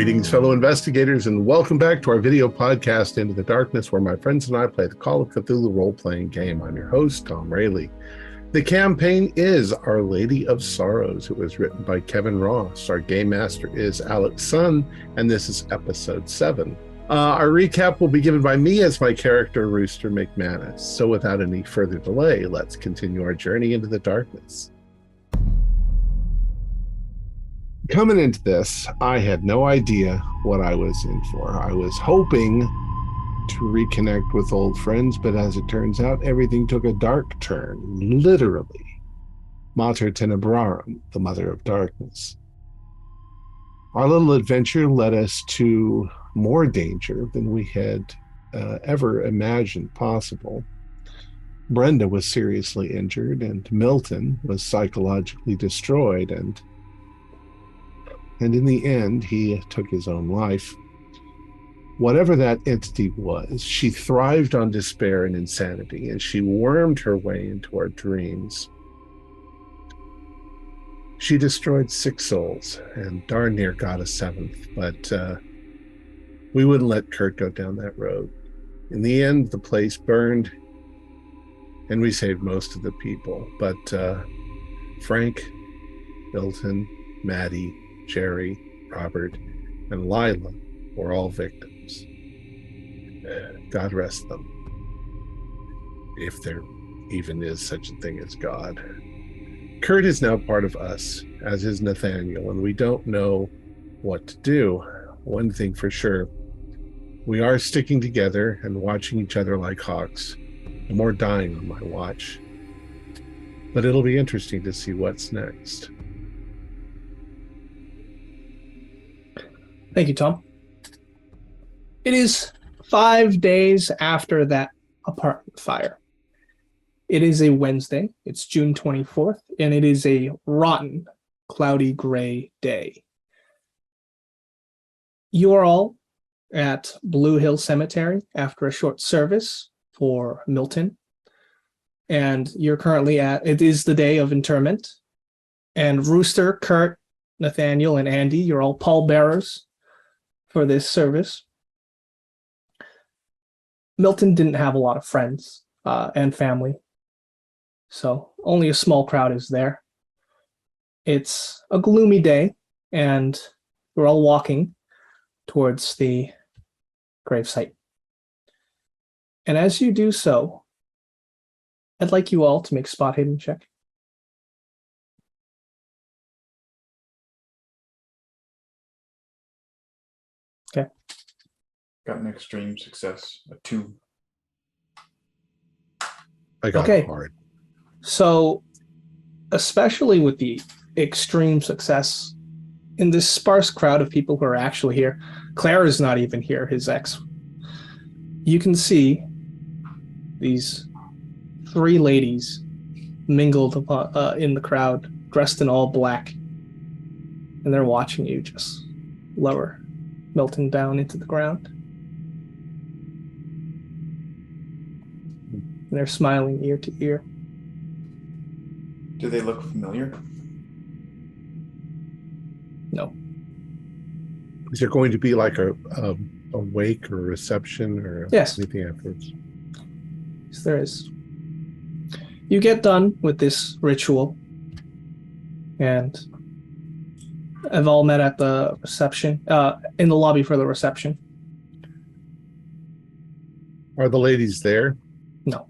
Greetings, fellow investigators, and welcome back to our video podcast, Into the Darkness, where my friends and I play the Call of Cthulhu role-playing game. I'm your host, Thom Raley. The campaign is Our Lady of Sorrows. It was written by Kevin Ross. Our game master is Alex Sun, and this is episode 7. Our recap will be given by me as my character, Rooster McManus. So without any further delay, let's continue our journey into the darkness. Coming into this, I had no idea what I was in for. I was hoping to reconnect with old friends, but as it turns out, everything took a dark turn, literally. Mater Tenebrarum, the Mother of Darkness. Our little adventure led us to more danger than we had ever imagined possible. Brenda was seriously injured, and Milton was psychologically destroyed, and in the end, he took his own life. Whatever that entity was, she thrived on despair and insanity, and she wormed her way into our dreams. She destroyed 6 souls and darn near got a 7th, but we wouldn't let Kurt go down that road. In the end, the place burned, and we saved most of the people. But Frank, Milton, Maddie, Jerry, Robert, and Lila were all victims. God rest them, if there even is such a thing as God. Kurt is now part of us, as is Nathaniel, and we don't know what to do. One thing for sure, we are sticking together and watching each other like hawks. More dying on my watch. But it'll be interesting to see what's next. Thank you, Tom. It is 5 days after that apartment fire. It is a Wednesday. It's June 24th, and it is a rotten, cloudy gray day. You are all at Blue Hill Cemetery after a short service for Milton. And you're currently it is the day of interment. And Rooster, Kurt, Nathaniel, and Andy, you're all pallbearers for this service. Milton didn't have a lot of friends and family, so only a small crowd is there. It's a gloomy day, and we're all walking towards the gravesite. And as you do so, I'd like you all to make spot hidden check. Okay. Got an extreme success, a 2. I got it hard. So, especially with the extreme success in this sparse crowd of people who are actually here, Claire is not even here, his ex. You can see these 3 ladies mingled in the crowd, dressed in all black, and they're watching you just lower Milton down into the ground. And they're smiling ear to ear. Do they look familiar? No. Is there going to be like a wake or a reception or anything afterwards? Yes, there is. You get done with this ritual, and have all met at the reception, in the lobby for the reception. Are the ladies there? No.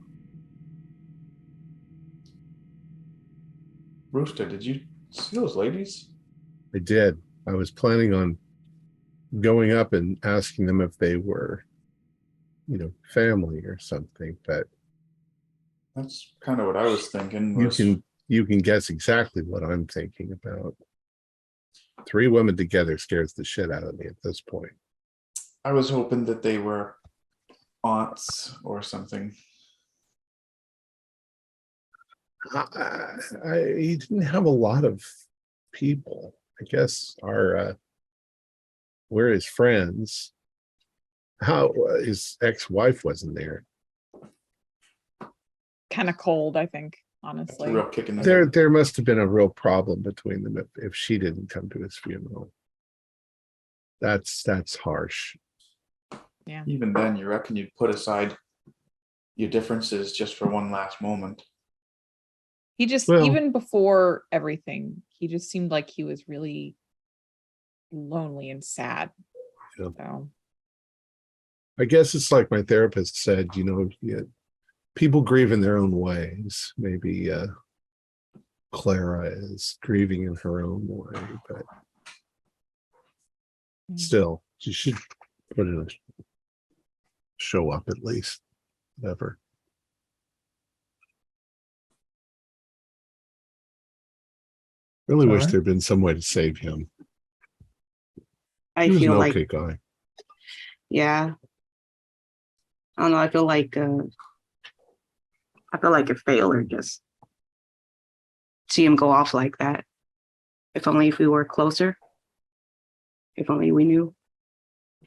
Rooster, did you see those ladies? I did. I was planning on going up and asking them if they were, family or something, but that's kind of what I was thinking. You can guess exactly what I'm thinking about. 3 women together scares the shit out of me at this point. I was hoping that they were aunts or something. He didn't have a lot of people. I guess we're his friends. How his ex-wife wasn't there. Kind of cold, I think, honestly. Real kick in the There must have been a real problem between them if she didn't come to his funeral. That's harsh. Yeah. Even then, you reckon you'd put aside your differences just for one last moment. He just, Well- even before everything, he just seemed like he was really lonely and sad. Yeah. So, I guess it's like my therapist said, people grieve in their own ways. Maybe Clara is grieving in her own way, but still, she should put in a show up at least. Whatever. Really wish Alright. there'd been some way to save him. I He was an feel like, okay guy. yeah. I don't know. I feel like a failure just see him go off like that. If only if we were closer. If only we knew.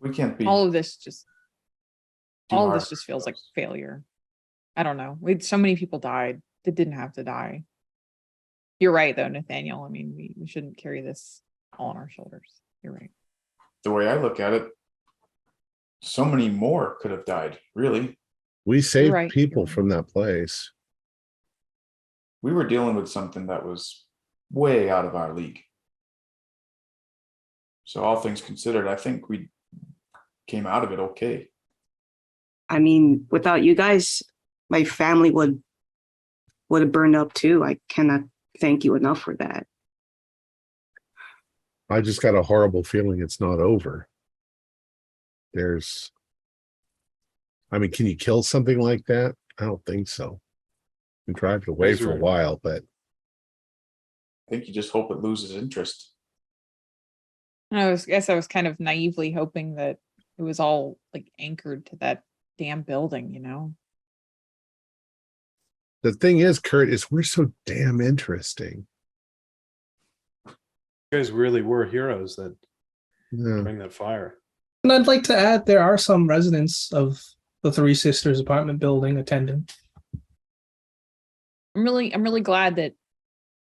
We can't be. all of this just demark feels like ourselves. failure. I don't know. So many people died that didn't have to die. You're right, though, Nathaniel. I mean, we shouldn't carry this all on our shoulders. You're right. The way I look at it, so many more could have died, really. We saved right, people you're right. from that place. We were dealing with something that was way out of our league. So all things considered, I think we came out of it okay. I mean, without you guys, my family would have burned up too. I cannot thank you enough for that. I just got a horrible feeling it's not over. Can you kill something like that? I don't think so. You can drive it away for a while, but I think you just hope it loses interest. I guess I was kind of naively hoping that it was all like anchored to that damn building, the thing is, Kurt, is we're so damn interesting. You guys really were heroes that Yeah. bring that fire. And I'd like to add there are some residents of the Three Sisters apartment building attending. I'm really glad that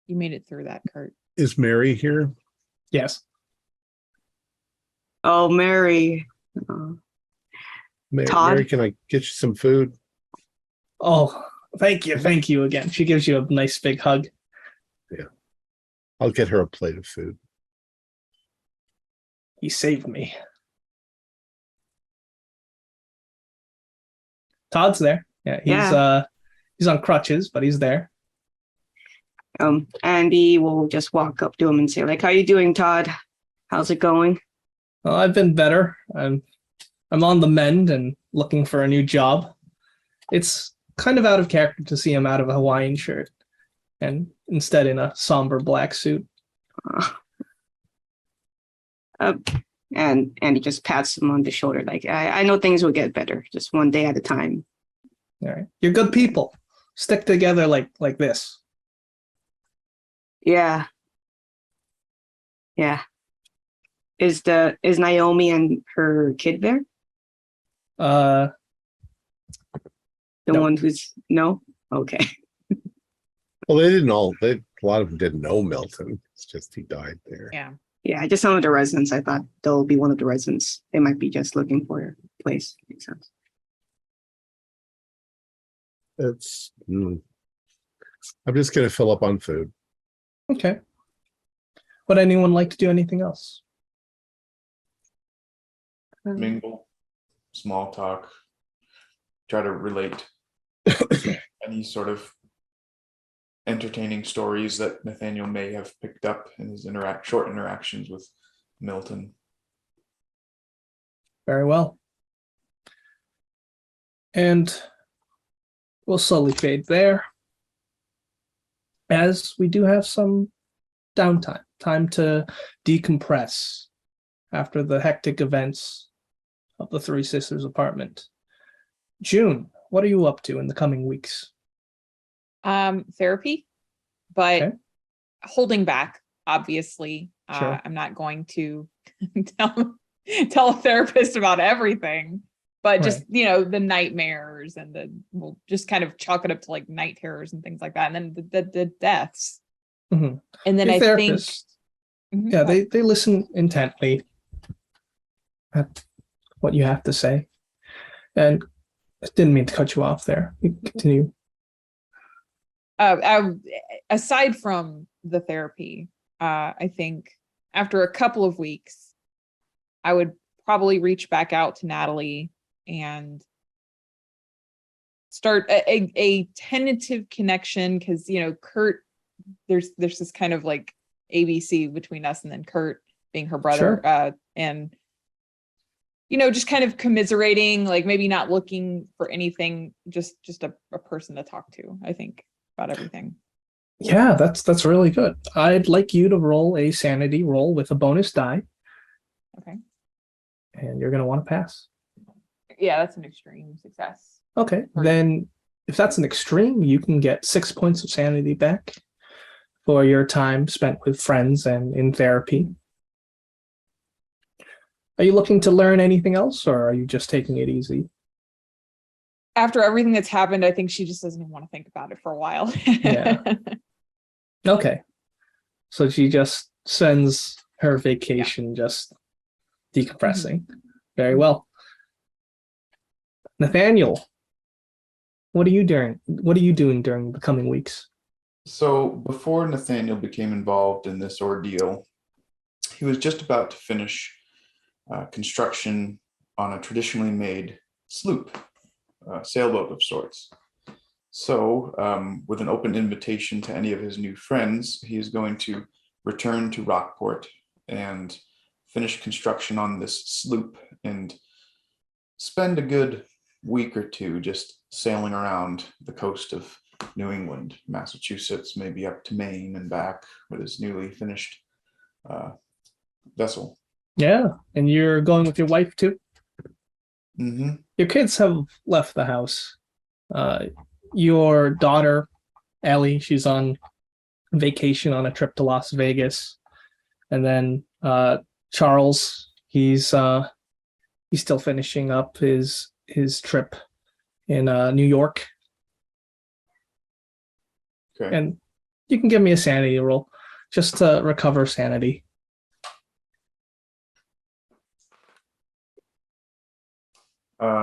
you made it through that, Kurt. Is Mary here? Yes. Oh, Mary. Todd? Mary, can I get you some food? Oh, thank you again. She gives you a nice big hug. I'll get her a plate of food. He saved me. Todd's there. Yeah, he's on crutches, but he's there. Andy will just walk up to him and say, like, "How you doing, Todd? How's it going?" Well, I've been better. I'm on the mend and looking for a new job. It's kind of out of character to see him out of a Hawaiian shirt and instead in a somber black suit. And he just pats him on the shoulder, like, I know things will get better, just one day at a time. All right. You're good people. Stick together like this. Yeah. Is Naomi and her kid there? Uh, The No. one who's no? Okay. Well, a lot of them didn't know Milton. It's just he died there. Yeah. Yeah, just some of the residents. I thought they'll be one of the residents. They might be just looking for a place. Makes sense. I'm just going to fill up on food. okay. Would anyone like to do anything else? Mingle, small talk, try to relate any sort of entertaining stories that Nathaniel may have picked up in his short interactions with Milton. Very well. And we'll slowly fade there, as we do have some downtime, time to decompress after the hectic events of the Three Sisters apartment. June, what are you up to in the coming weeks? Therapy, but Okay. holding back, obviously. Sure. I'm not going to tell a therapist about everything, but just, the nightmares and we'll just kind of chalk it up to like night terrors and things like that. And then the deaths. Mhm. And then Your I think, therapist, yeah, they listen intently. at what you have to say. And I didn't mean to cut you off there. You can continue. Aside from the therapy, I think after a couple of weeks, I would probably reach back out to Natalie and start a tentative connection, because Kurt, there's this kind of like ABC between us, and then Kurt being her brother. Sure. And just kind of commiserating, like maybe not looking for anything, just a person to talk to, I think, about everything. Yeah, that's really good. I'd like you to roll a sanity roll with a bonus die. Okay. And you're going to want to pass. Yeah, that's an extreme success. Okay. Then if that's an extreme, you can get 6 points of sanity back for your time spent with friends and in therapy. Are you looking to learn anything else, or are you just taking it easy? After everything that's happened, I think she just doesn't even want to think about it for a while. Yeah. Okay. So she just spends her vacation just decompressing. Very well. Nathaniel, what are you doing? What are you doing during the coming weeks? So before Nathaniel became involved in this ordeal, he was just about to finish construction on a traditionally made sloop, sailboat of sorts. So with an open invitation to any of his new friends, he is going to return to Rockport and finish construction on this sloop and spend a good week or two just sailing around the coast of New England, Massachusetts, maybe up to Maine and back with his newly finished vessel. Yeah, and you're going with your wife too? Mm-hmm. Your kids have left the house. Your daughter, Ellie, she's on vacation on a trip to Las Vegas. And then Charles, he's still finishing up his trip in New York. Okay. And you can give me a sanity roll just to recover sanity.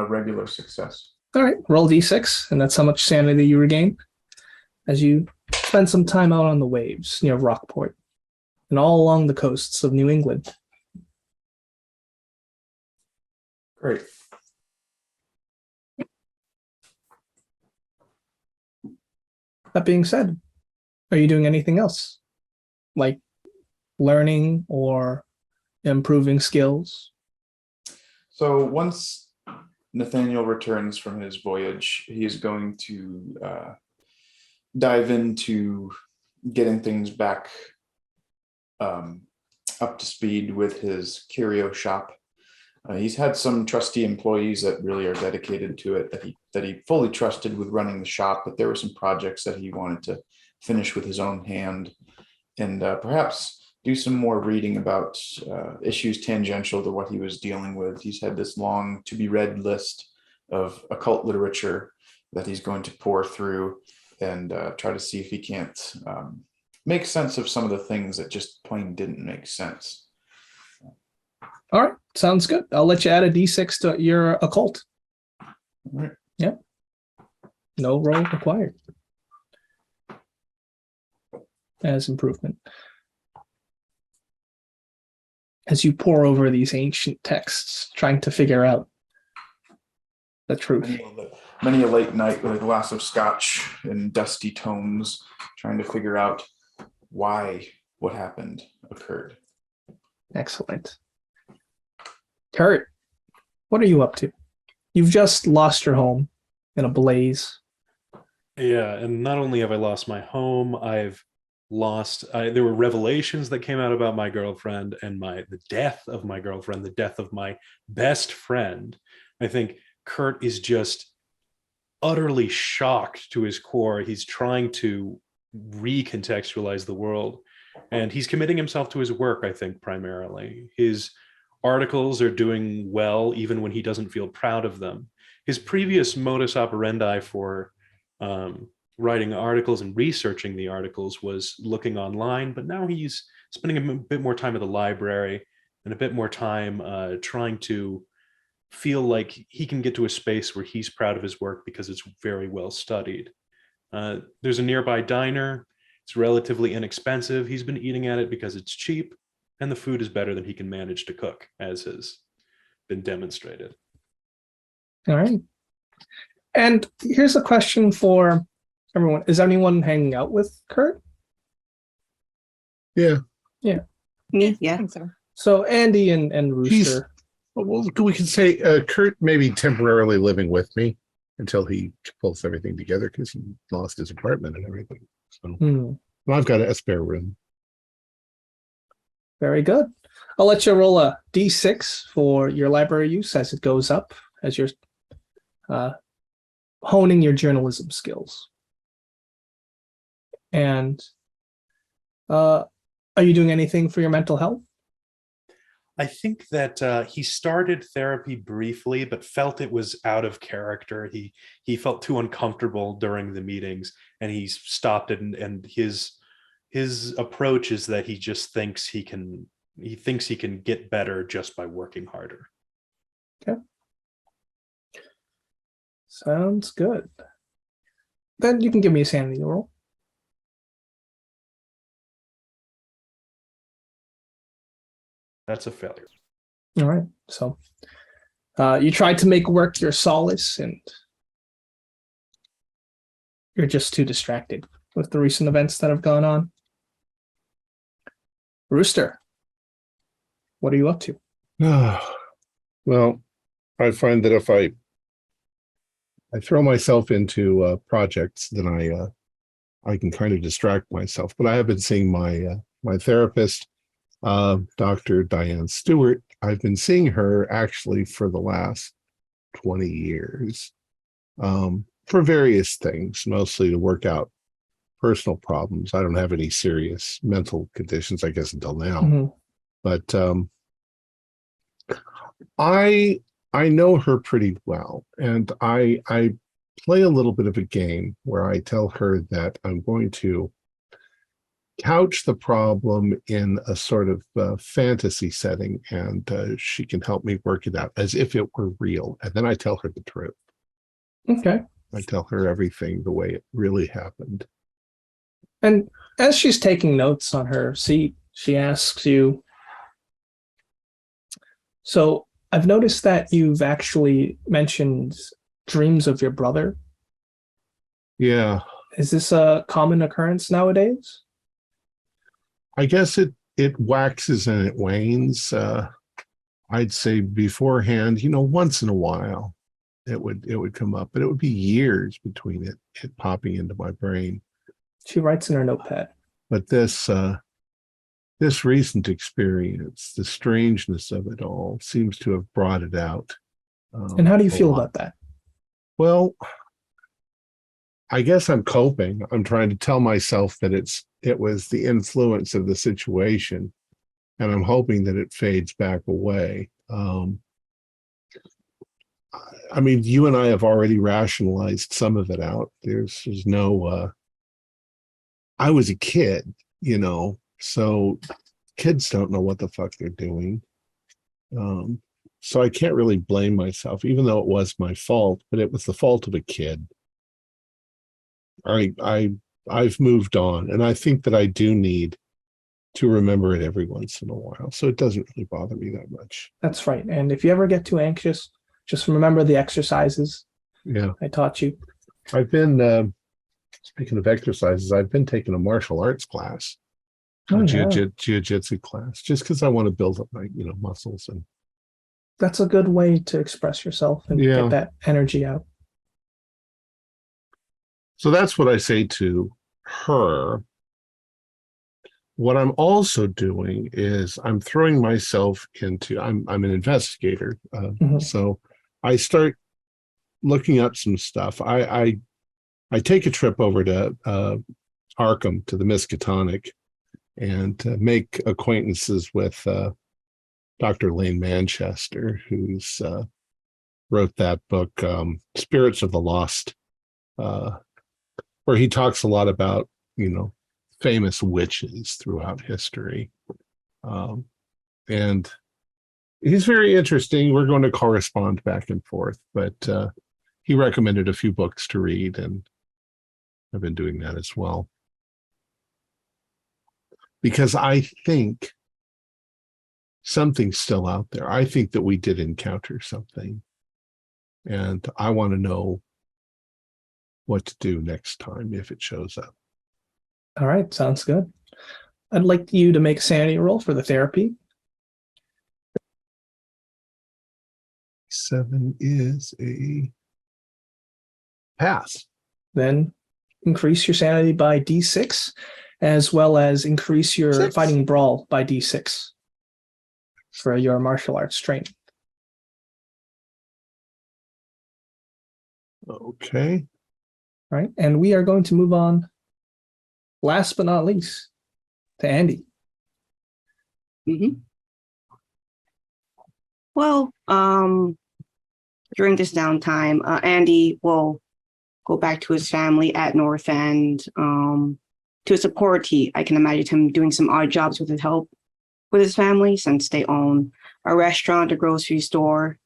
Regular success. All right, roll d6, and that's how much sanity you regain as you spend some time out on the waves near Rockport and all along the coasts of New England. Great. That being said, are you doing anything else? Like learning or improving skills? So once Nathaniel returns from his voyage, he is going to dive into getting things back up to speed with his curio shop. He's had some trusty employees that really are dedicated to it, that he fully trusted with running the shop, but there were some projects that he wanted to finish with his own hand, and perhaps do some more reading about issues tangential to what he was dealing with. He's had this long to be read list of occult literature that he's going to pour through and try to see if he can't make sense of some of the things that just plain didn't make sense. All right, sounds good. I'll let you add a d6 to your occult. All right. Yep. No roll required. As improvement. As you pore over these ancient texts, trying to figure out the truth. Many a late night with a glass of scotch and dusty tomes, trying to figure out why what happened occurred. Excellent. Kurt, what are you up to? You've just lost your home in a blaze. Yeah, and not only have I lost my home, I've lost there were revelations that came out about my girlfriend and the death of my girlfriend, the death of my best friend. I think Kurt is just utterly shocked to his core. He's trying to recontextualize the world, and he's committing himself to his work, I think, primarily. His articles are doing well even when he doesn't feel proud of them. His previous modus operandi for writing articles and researching the articles was looking online, but now he's spending a bit more time at the library, and a bit more time trying to feel like he can get to a space where he's proud of his work because it's very well studied. There's a nearby diner. It's relatively inexpensive. He's been eating at it because it's cheap, and the food is better than he can manage to cook, as has been demonstrated. All right. And here's a question for everyone. Is anyone hanging out with Kurt? Yeah. Me, I yeah. think so. So Andy and Rooster. Well, we can say Kurt may be temporarily living with me until he pulls everything together because he lost his apartment and everything. So well, I've got a spare room. Very good. I'll let you roll a d6 for your library use as it goes up, as you're honing your journalism skills. And are you doing anything for your mental health? I think that he started therapy briefly, but felt it was out of character. He felt too uncomfortable during the meetings, and he stopped it. And his approach is that he just thinks he can get better just by working harder. Okay. Sounds good. Then you can give me a sanity roll. That's a failure. All right. So you tried to make work your solace, and you're just too distracted with the recent events that have gone on. Rooster, what are you up to? Well, I find that if I throw myself into projects, then I can kind of distract myself. But I have been seeing my therapist, Dr. Diane Stewart. I've been seeing her actually for the last 20 years for various things, mostly to work out personal problems. I don't have any serious mental conditions, I guess, until now. But I know her pretty well, and I play a little bit of a game where I tell her that I'm going to couch the problem in a sort of fantasy setting, and she can help me work it out as if it were real. And then I tell her the truth. Okay. I tell her everything the way it really happened. And as she's taking notes on her seat, she asks you, so I've noticed that you've actually mentioned dreams of your brother. Yeah. Is this a common occurrence nowadays? I guess it waxes and it wanes. I'd say beforehand, once in a while it would come up, but it would be years between it popping into my brain. She writes in her notepad. But this recent experience, the strangeness of it all, seems to have brought it out. And how do you feel about that? Well, I guess I'm coping. I'm trying to tell myself that it was the influence of the situation, and I'm hoping that it fades back away. I mean, you and I have already rationalized some of it out. There's no. I was a kid, so kids don't know what the fuck they're doing. So I can't really blame myself, even though it was my fault, but it was the fault of a kid. I've moved on, and I think that I do need to remember it every once in a while, so it doesn't really bother me that much. That's right. And if you ever get too anxious, just remember the exercises I taught you. I've been speaking of exercises, I've been taking a martial arts class, jiu-jitsu class, just because I want to build up my muscles. And that's a good way to express yourself and get that energy out. So that's what I say to her. What I'm also doing is I'm throwing myself into, I'm an investigator. So I start looking up some stuff. I take a trip over to Arkham, to the Miskatonic, and make acquaintances with Dr. Lane Manchester, who's wrote that book, Spirits of the Lost, where he talks a lot about, famous witches throughout history. And He's very interesting. We're going to correspond back and forth, but he recommended a few books to read, and I've been doing that as well. Because I think something's still out there. I think that we did encounter something, and I want to know what to do next time if it shows up. All right, sounds good. I'd like you to make a sanity roll for the therapy. 7 is a pass. Then increase your sanity by D6, as well as increase your 6. fighting brawl by D6 for your martial arts training. Okay. All right, and we are going to move on, last but not least, to Andy. Mm-hmm. Well, during this downtime, Andy will go back to his family at North End. To support, I can imagine him doing some odd jobs with his help with his family, since they own a restaurant, a grocery store.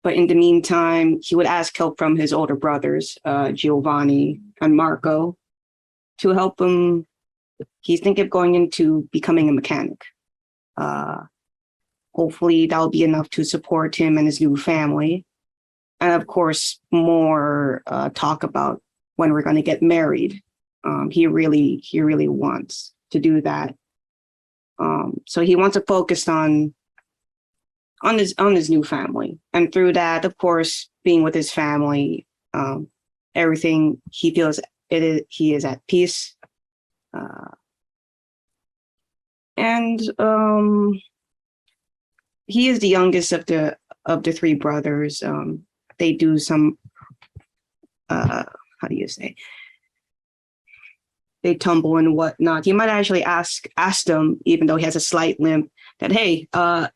But in the meantime, he would ask help from his older brothers, Giovanni and Marco, to help him. He's thinking of going into becoming a mechanic. Hopefully that'll be enough to support him and his new family. And of course, more talk about when we're going to get married. He really wants to do that. So he wants to focus on his new family, and through that, of course, being with his family, everything he feels he is at peace, and he is the youngest of the 3 brothers. They do some how do you say? They tumble and whatnot. You might actually ask them, even though he has a slight limp, that, hey, can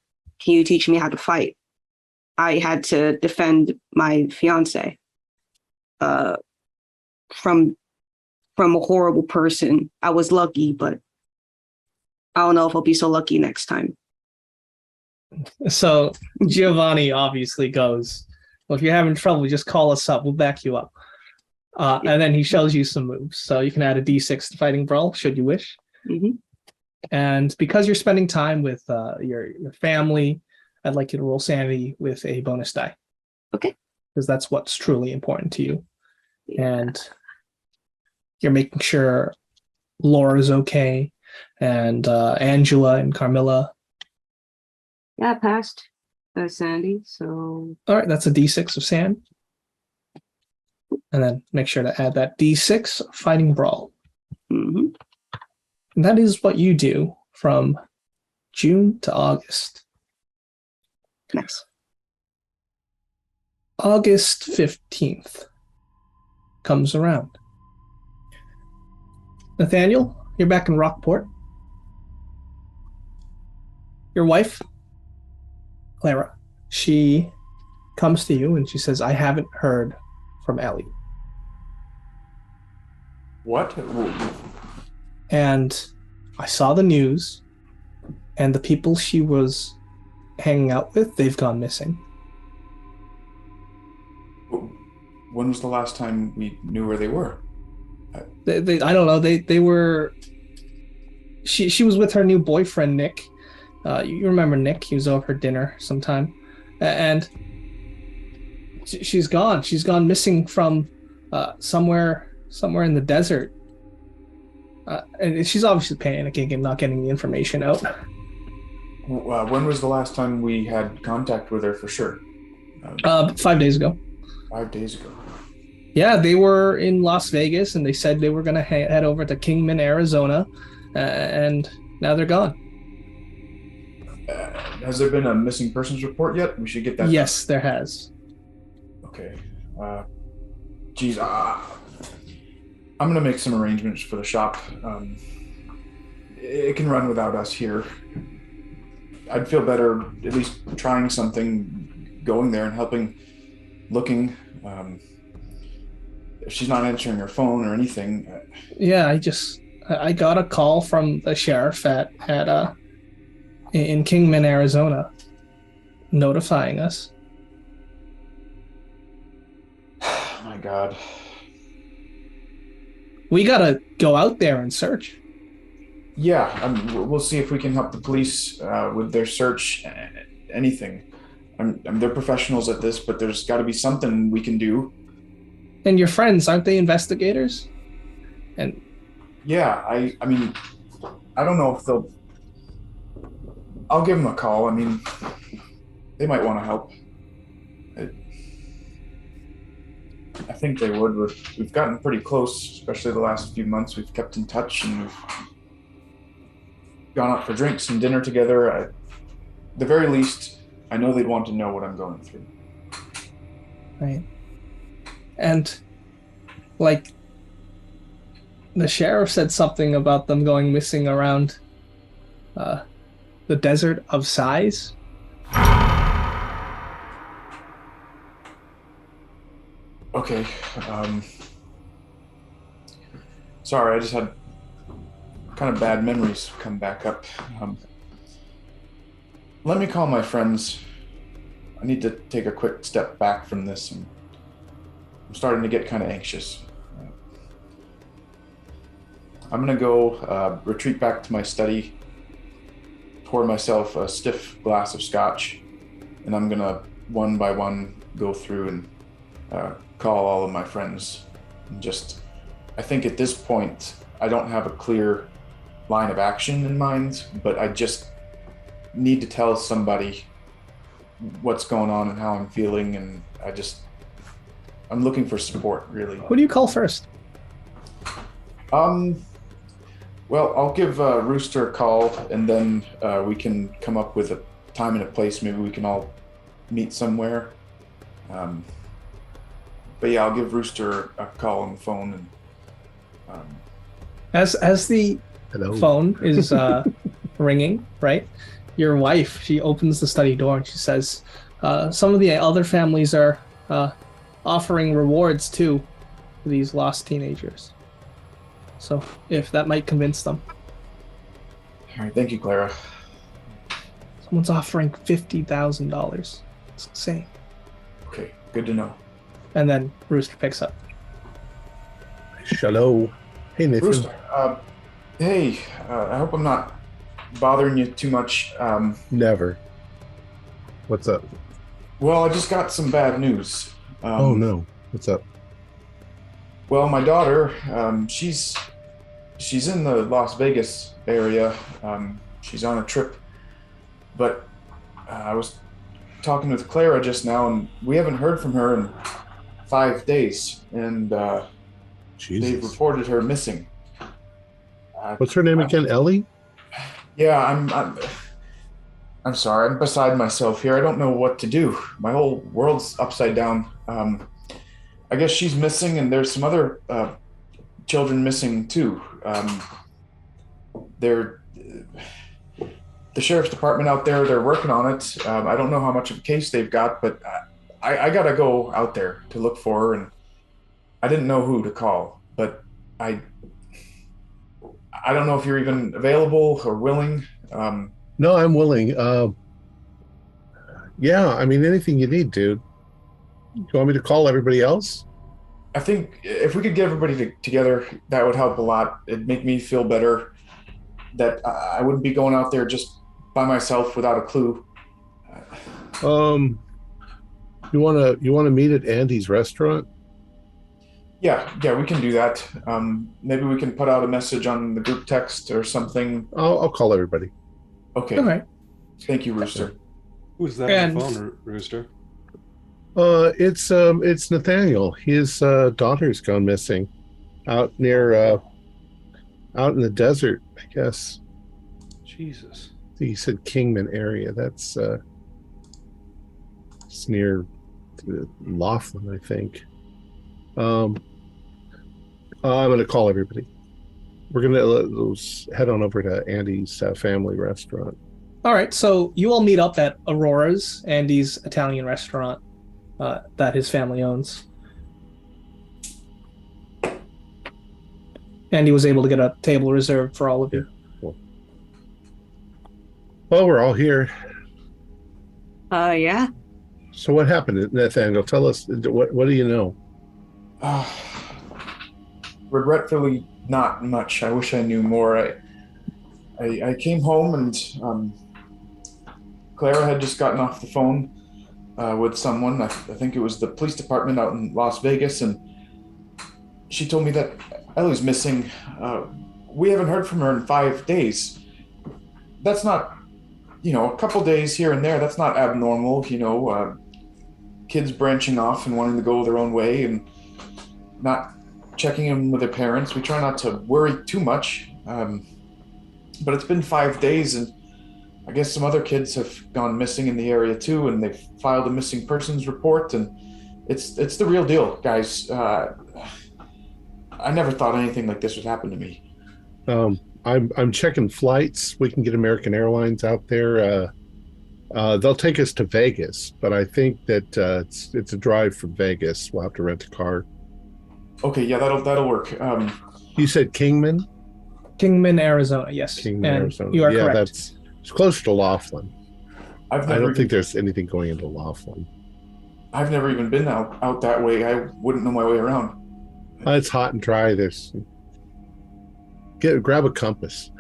you teach me how to fight? I had to defend my fiance from a horrible person. I was lucky, but I don't know if I'll be so lucky next time. So Giovanni obviously goes, well, if you're having trouble, just call us up. We'll back you up. And then he shows you some moves. So you can add a D6 to fighting brawl, should you wish. Mm-hmm. And because you're spending time with your family, I'd like you to roll sanity with a bonus die. Okay. Because that's what's truly important to you. Yeah. And you're making sure Laura's okay, and Angela and Carmilla. Yeah, I passed Sandy. So All right, that's a D6 of sand. And then make sure to add that D6 fighting brawl. mm-hmm. And that is what you do from June to August. Nice. August 15th comes around. Nathaniel, you're back in Rockport. Your wife, Clara, she comes to you and she says, I haven't heard from Ellie. What? And I saw the news, and the people she was hanging out with, they've gone missing. When was the last time we knew where they were? They I don't know. They were. She was with her new boyfriend Nick. You remember Nick? He was over for dinner sometime, and she's gone. She's gone missing from somewhere in the desert. And she's obviously panicking and not getting the information out. When was the last time we had contact with her for sure? 5 days ago. 5 days ago. Yeah, they were in Las Vegas, and they said they were going to head over to Kingman, Arizona, and now they're gone. Has there been a missing persons report yet? We should get that. Yes, there has. Okay. Geez, I'm going to make some arrangements for the shop. It can run without us here. I'd feel better at least trying something, going there and helping, looking. If she's not answering her phone or anything. Yeah, I got a call from the sheriff in Kingman, Arizona. notifying us. Oh my God. We gotta go out there and search. Yeah, we'll see if we can help the police with their search. Anything. They're professionals at this, but there's got to be something we can do. And your friends, aren't they investigators? And Yeah, I mean, I don't know if they'll. I'll give them a call. I mean, they might want to help. I think they would. We've gotten pretty close, especially the last few months. We've kept in touch and we've gone out for drinks and dinner together. At the very least, I know they'd want to know what I'm going through. right. And like the sheriff said something about them going missing around the desert of size. Okay. Sorry, I just had kind of bad memories come back up. Let me call my friends. I need to take a quick step back from this, and I'm starting to get kind of anxious. I'm gonna go retreat back to my study, pour myself a stiff glass of scotch, and I'm gonna one by one go through and call all of my friends. And I think at this point, I don't have a clear line of action in mind, but I just need to tell somebody what's going on and how I'm feeling, and I'm looking for support, really. Who do you call first? Well, I'll give Rooster a call, and then we can come up with a time and a place. Maybe we can all meet somewhere. But yeah, I'll give Rooster a call on the phone. And As the Hello. phone is ringing, right? Your wife, she opens the study door and she says, some of the other families are offering rewards too for these lost teenagers. So if that might convince them. all right, thank you, Clara. Someone's offering $50,000. It's insane. Okay, good to know. And then Rooster picks up. Hello. Hey, Nathan. Rooster, hey, I hope I'm not bothering you too much. Never. What's up? Well, I just got some bad news. Oh, no. What's up? Well, my daughter, she's in the Las Vegas area. She's on a trip, but I was talking with Clara just now, and we haven't heard from her in 5 days, and they've Jesus. reported her missing. What's her name again? Ellie? Yeah, I'm sorry. I'm beside myself here. I don't know what to do. My whole world's upside down. I guess she's missing, and there's some other children missing too. They're the sheriff's department out there. They're working on it. I don't know how much of a case they've got, but I gotta go out there to look for her, and I didn't know who to call, but I don't know if you're even available or willing. No, I'm willing. Yeah, I mean, anything you need, dude. You want me to call everybody else? I think if we could get everybody together, that would help a lot. It'd make me feel better that I wouldn't be going out there just by myself without a clue. You wanna meet at Andy's restaurant? Yeah, we can do that. Maybe we can put out a message on the group text or something. I'll call everybody. Okay. All right. Thank you, Rooster. Who's that on the phone, Rooster? It's Nathaniel. His daughter's gone missing out near out in the desert, I guess. Jesus. He said Kingman area. That's it's near Laughlin, I think. I'm gonna call everybody. We're gonna head on over to Andy's family restaurant. All right, so you all meet up at Aurora's, Andy's Italian restaurant that his family owns. Andy was able to get a table reserved for all of you. Cool. Well, we're all here. Yeah. So what happened, Nathaniel? Tell us, what do you know? Regretfully, not much. I wish I knew more. I came home and Clara had just gotten off the phone with someone. I think it was the police department out in Las Vegas, and she told me that Ellie's missing. We haven't heard from her in 5 days. That's not, a couple days here and there, that's not abnormal, kids branching off and wanting to go their own way and not checking in with their parents. We try not to worry too much. But it's been 5 days, and I guess some other kids have gone missing in the area too, and they've filed a missing persons report, and it's the real deal, guys. I never thought anything like this would happen to me. I'm checking flights. We can get American Airlines out there. They'll take us to Vegas, but I think that it's a drive from Vegas. We'll have to rent a car. Okay, yeah, that'll work. You said Kingman? Kingman, Arizona. Yes. Kingman, And Arizona. you are yeah, correct. It's close to Laughlin. I don't think there's anything going into Laughlin. I've never even been out that way. I wouldn't know my way around. It's hot and dry. Grab a compass.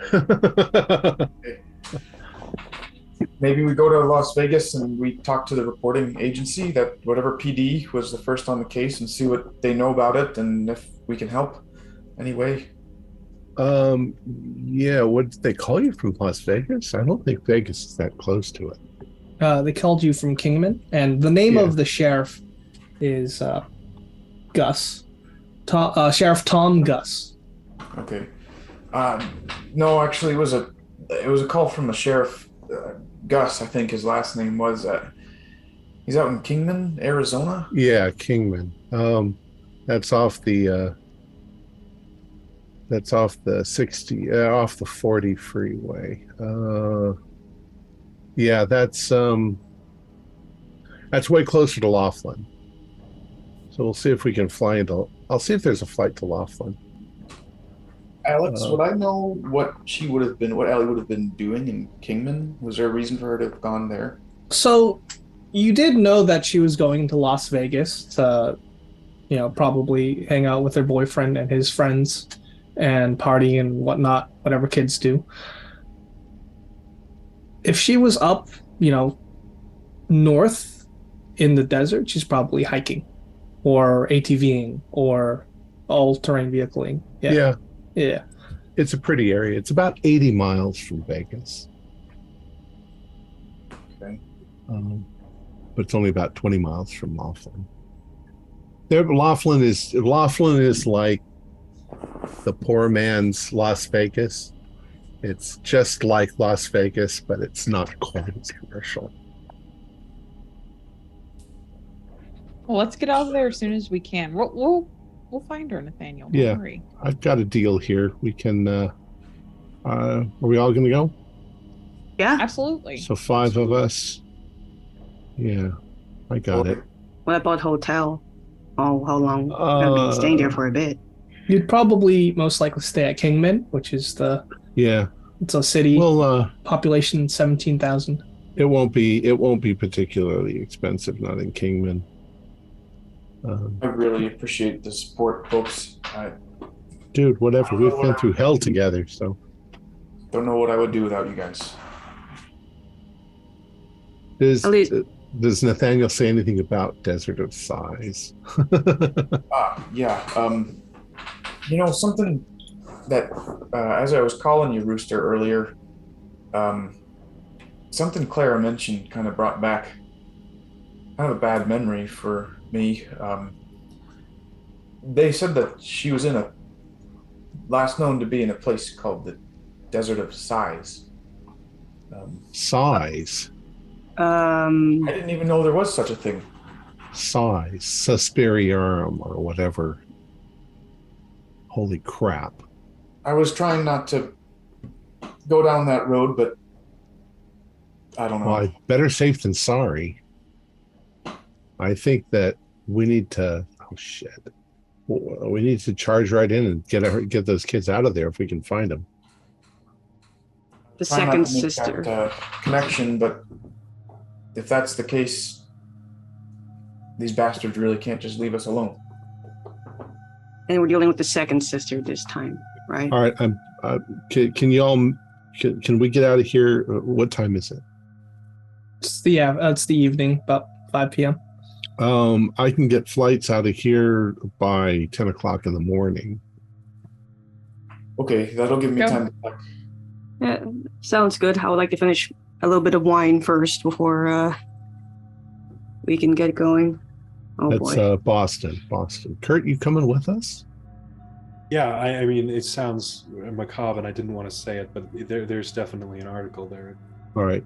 Maybe we go to Las Vegas and we talk to the reporting agency, that whatever PD was the first on the case, and see what they know about it and if we can help anyway. Yeah, what did they call you from Las Vegas? I don't think Vegas is that close to it. They called you from Kingman, and the name of the sheriff is Gus. Sheriff Thom Gus. Okay. No, actually, it was a call from a sheriff, Gus, I think his last name was. He's out in Kingman, Arizona. Yeah, Kingman. That's off the 60, off the 40 freeway. Yeah, that's way closer to Laughlin. So we'll see if we can fly into. I'll see if there's a flight to Laughlin. Alex, would I know what Ellie would have been doing in Kingman? Was there a reason for her to have gone there? So you did know that she was going to Las Vegas to, probably hang out with her boyfriend and his friends and party and whatnot, whatever kids do. If she was up, north in the desert, she's probably hiking or ATVing or all-terrain vehicling. Yeah. It's a pretty area. It's about 80 miles from Vegas. Okay. But it's only about 20 miles from Laughlin. Laughlin is like the poor man's Las Vegas. It's just like Las Vegas, but it's not quite as commercial. Well, let's get out of there as soon as we can. We'll find her, Nathaniel. Don't worry. I've got a deal here. We can. Are we all going to go? Yeah. Absolutely. So 5 of us. Yeah, I got it. What about hotel? Oh, how long? Gonna be staying there for a bit. You'd probably most likely stay at Kingman, which is it's a city. Well, population 17,000. It won't be particularly expensive. Not in Kingman. I really appreciate the support, folks. Dude, whatever. We've been through hell together, so. Don't know what I would do without you guys. Does Nathaniel say anything about Desert of Sighs? Yeah. Something that, as I was calling you, Rooster, earlier, something Clara mentioned kind of brought back kind of a bad memory for me. They said that she was last known to be in a place called the Desert of Sighs. Sighs? I didn't even know there was such a thing. Sighs, Suspiriorum, or whatever. Holy crap. I was trying not to go down that road, but I don't know. Well, better safe than sorry. I think that we need to, we need to charge right in and get those kids out of there if we can find them. The Trying second not to make sister. that, connection, but if that's the case, these bastards really can't just leave us alone. And we're dealing with the second sister this time, right? All right. Can you all can we get out of here? What time is it? It's the evening, about 5 p.m. I can get flights out of here by 10 o'clock in the morning. Okay, that'll give me Go. time to pack. Yeah, sounds good. I would like to finish a little bit of wine first before we can get going. Oh That's boy. Boston. Kurt, you coming with us? Yeah, I mean, it sounds macabre, and I didn't want to say it, but there's definitely an article there. All right.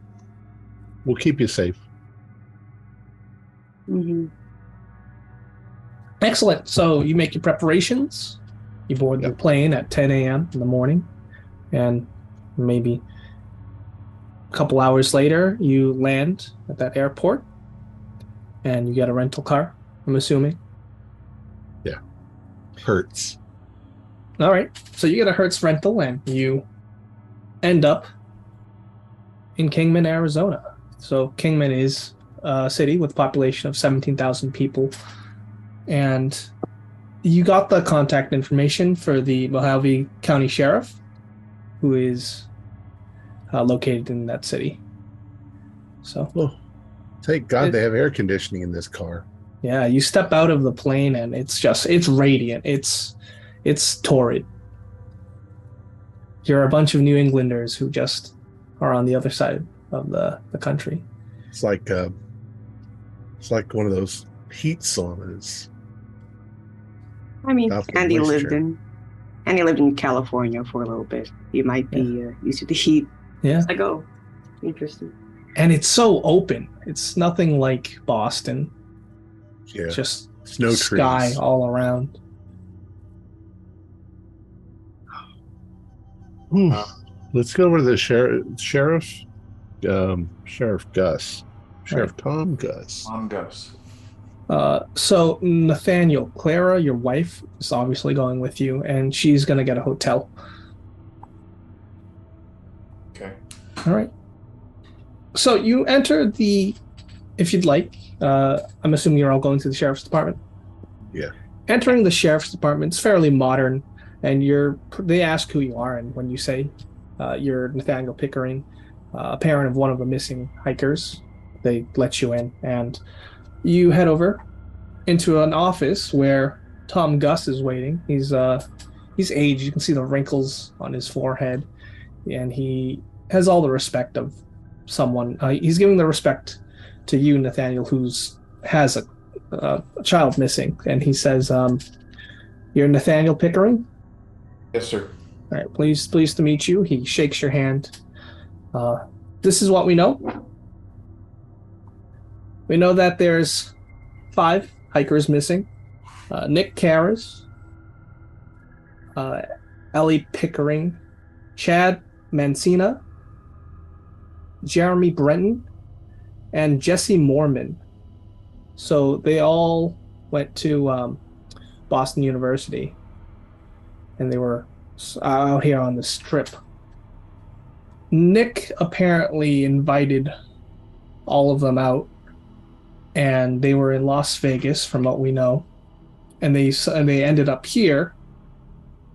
We'll keep you safe. Mm-hmm. Excellent. So you make your preparations. You board the Yep. plane at 10 a.m. in the morning, and maybe a couple hours later, you land at that airport, and you get a rental car, I'm assuming. Hurts. All right. So you get a Hertz rental, and you end up in Kingman, Arizona. So Kingman is a city with a population of 17,000 people, and you got the contact information for the Mojave County Sheriff, who is located in that city. So, Oh, thank God they have air conditioning in this car. yeah, you step out of the plane and it's radiant. It's torrid. You're a bunch of New Englanders who just are on the other side of the country. It's like one of those heat saunas. I mean, Without the Andy moisture. lived in California for a little bit. He might be used to the heat. Yeah. It's like, oh, interesting. And it's so open. It's nothing like Boston. Yeah. Just No sky trees. all around. Let's go over to the sheriff. Sheriff Gus. Sheriff Thom Gus. On Gus. So Nathaniel, Clara, your wife, is obviously going with you, and she's going to get a hotel. Okay. All right. So you enter if you'd like, I'm assuming you're all going to the sheriff's department. Yeah. Entering the sheriff's department is fairly modern, and they ask who you are, and when you say you're Nathaniel Pickering, a parent of one of the missing hikers, they let you in, and you head over into an office where Thom Gus is waiting. He's aged. You can see the wrinkles on his forehead, and he has all the respect of someone. He's giving the respect to you, Nathaniel, has a child missing, and he says, "You're Nathaniel Pickering? Yes, sir. All right, pleased to meet you." He shakes your hand. This is what we know. We know that there's 5 hikers missing. Nick Karras, Ellie Pickering, Chad Mancina, Jeremy Brenton, and Jesse Mormon. So they all went to Boston University, and they were out here on the strip. Nick apparently invited all of them out, and they were in Las Vegas, from what we know, and they ended up here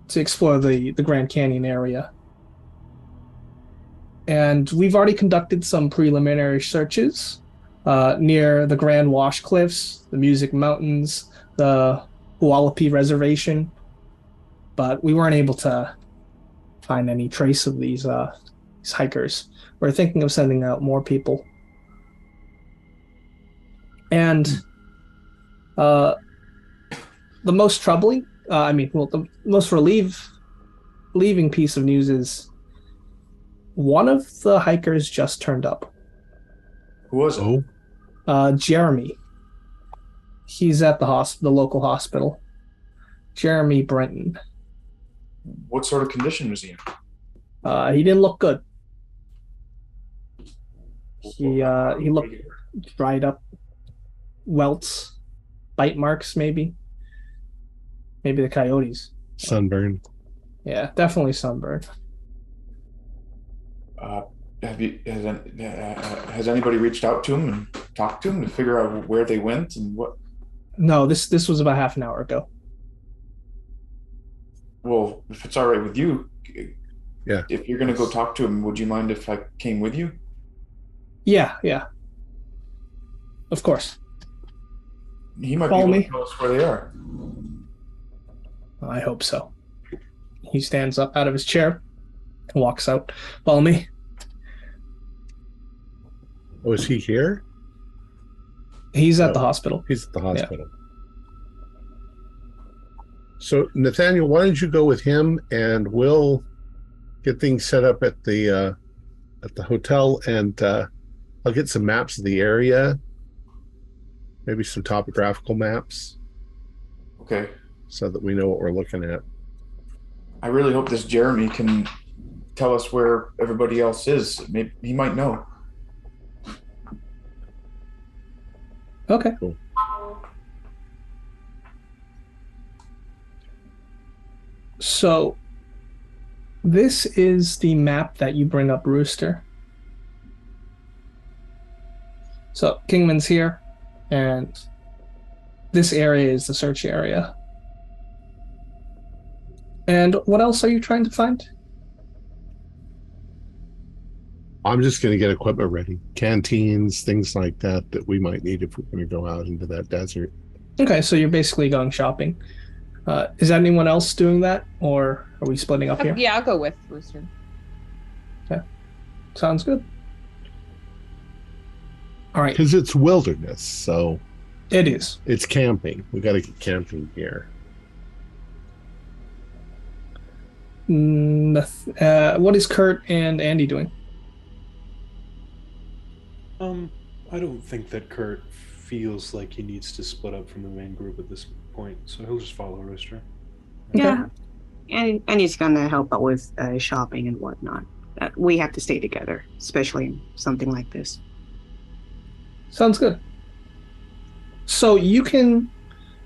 to explore the Grand Canyon area. And we've already conducted some preliminary searches near the Grand Wash Cliffs, the Music Mountains, the Hualapai Reservation, but we weren't able to find any trace of these hikers. We're thinking of sending out more people. And the most troubling, the most relieving piece of news is one of the hikers just turned up. Who was it? Oh, Jeremy. He's at the local hospital. Jeremy Brenton. What sort of condition was he in? He didn't look good. He looked dried up, welts, bite marks, maybe the coyotes. sunburn. Yeah, definitely sunburned. has anybody reached out to him and talked to him to figure out where they went and what? No, this was about half an hour ago. Well, if it's all right with you, Yeah. if you're gonna go talk to him, would you mind if I came with you? Yeah. Of course. He might Follow be able me. to tell us where they are. I hope so. He stands up out of his chair and walks out. Follow me. Oh, is he here? He's at No. the hospital. He's at the hospital. So, Nathaniel, why don't you go with him, and we'll get things set up at the hotel, and I'll get some maps of the area, maybe some topographical maps, Okay. so that we know what we're looking at. I really hope this Jeremy can tell us where everybody else is. Maybe he might know. Okay. Cool. So this is the map that you bring up, Rooster. So Kingman's here, and this area is the search area. And what else are you trying to find? I'm just going to get equipment ready, canteens, things like that we might need if we're going to go out into that desert. Okay, so you're basically going shopping. Is anyone else doing that, or are we splitting up here? Yeah, I'll go with Rooster. Sounds good. All right, Because it's wilderness, so it is. it's camping. We got to get camping gear. What is Kurt and Andy doing? I don't think that Kurt feels like he needs to split up from the main group at this point, so he'll just follow Rooster. Yeah. And he's gonna help out with shopping and whatnot. We have to stay together, especially in something like this. Sounds good. So you can,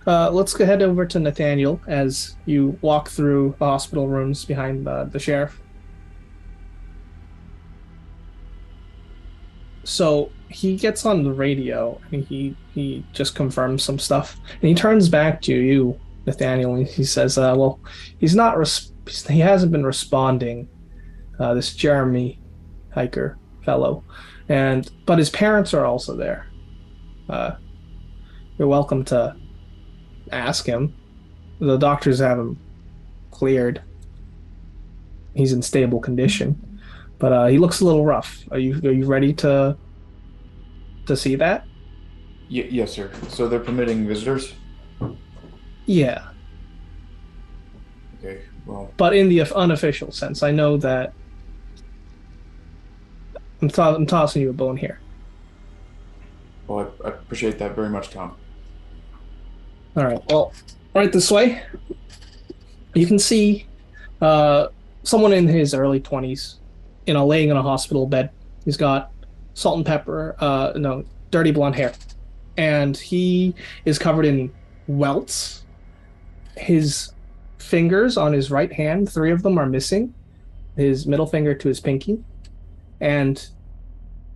let's go head over to Nathaniel as you walk through the hospital rooms behind the sheriff. So he gets on the radio and he just confirms some stuff, and he turns back to you, Nathaniel, and he says, "Well, he's not. He hasn't been responding. This Jeremy hiker fellow, but his parents are also there. You're welcome to ask him. The doctors have him cleared. He's in stable condition, but he looks a little rough. Are you ready to see that?" Yes, sir. So they're permitting visitors? Yeah, Okay, well, but in the unofficial sense. I know that I'm tossing you a bone here. I appreciate that very much, Thom. All right. Well, right this way. You can see someone in his early 20s, laying in a hospital bed. He's got salt and pepper, dirty blonde hair, and he is covered in welts. His fingers on his right hand, 3 of them are missing. His middle finger to his pinky, and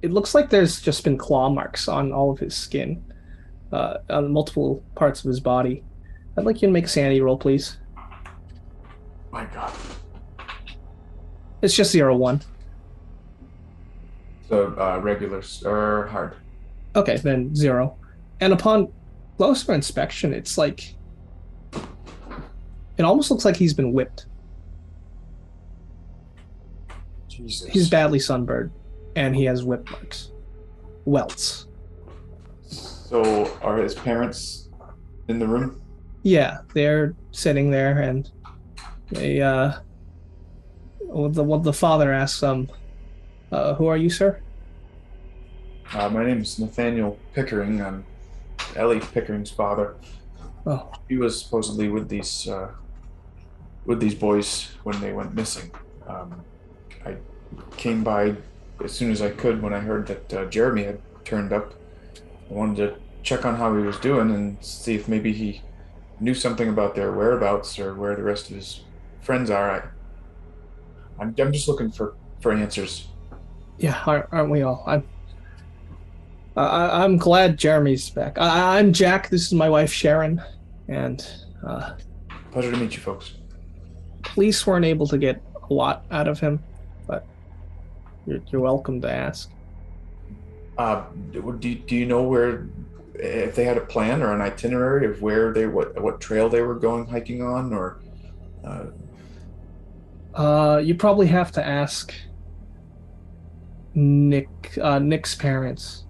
it looks like there's just been claw marks on all of his skin, on multiple parts of his body. I'd like you to make a sanity roll, please. My God. It's just 0-1. So regular or hard? Okay, then 0. And upon closer inspection, it's like it almost looks like he's been whipped. Jesus. He's badly sunburned, and he has whip marks, welts. So are his parents in the room? Yeah, they're sitting there, and they the father asks who are you, sir? My name is Nathaniel Pickering. I'm Ellie Pickering's father. Oh, He was supposedly with these boys when they went missing. I came by as soon as I could when I heard that Jeremy had turned up. I wanted to check on how he was doing and see if maybe he knew something about their whereabouts or where the rest of his friends are. I'm just looking for answers. Yeah, aren't we all? I'm glad Jeremy's back. I'm Jack. This is my wife Sharon, and Pleasure to meet you folks. police weren't able to get a lot out of him, but you're welcome to ask. Do you know where, if they had a plan or an itinerary of where what trail they were going hiking on, or You probably have to ask Nick's parents.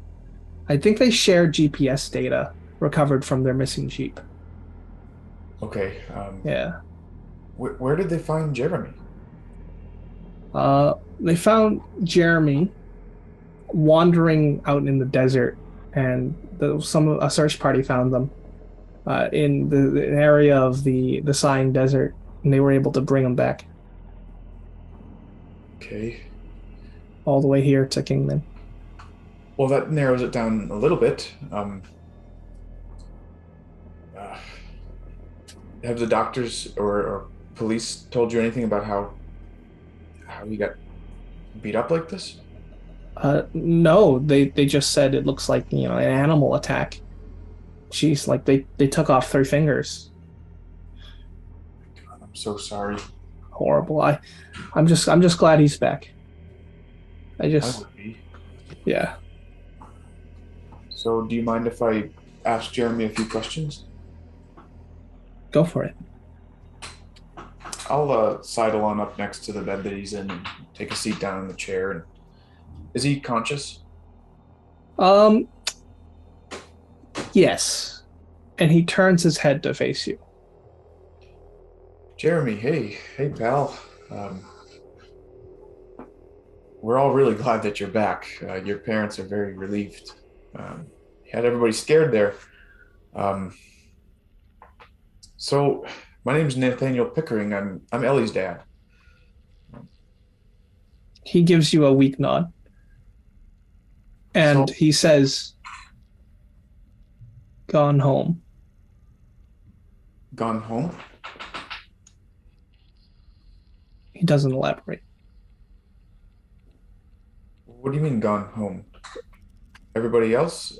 I think they shared GPS data recovered from their missing Jeep. okay, Yeah. where did they find Jeremy? They found Jeremy wandering out in the desert, and a search party found them in the area of the Sighing Desert, and they were able to bring him back Okay, all the way here to Kingman. well, that narrows it down a little bit. Have the doctors or police told you anything about how he got beat up like this? No, they just said it looks like an animal attack. Jeez, like they took off 3 fingers. I'm so sorry. Horrible. I'm just glad he's back. I I just would be. yeah. So, do you mind if I ask Jeremy a few questions? Go for it. I'll sidle on up next to the bed that he's in and take a seat down in the chair. And is he conscious? Yes. And he turns his head to face you. Jeremy, hey, pal. We're all really glad that you're back. Your parents are very relieved. You had everybody scared there. So, my name's Nathaniel Pickering. I'm Ellie's dad. He gives you a weak nod. And So- he says, "Gone home." Gone home? He doesn't elaborate. What do you mean gone home? Everybody else?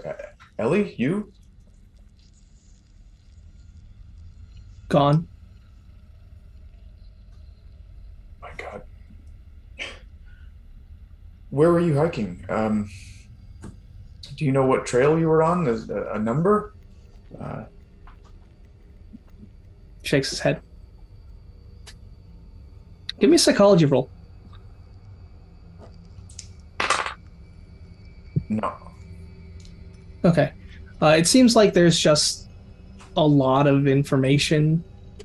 Ellie, you? Gone. My God. Where were you hiking? Do you know what trail you were on? Is a number? Shakes his head. Give me a psychology roll. No. Okay. It seems like there's just a lot of information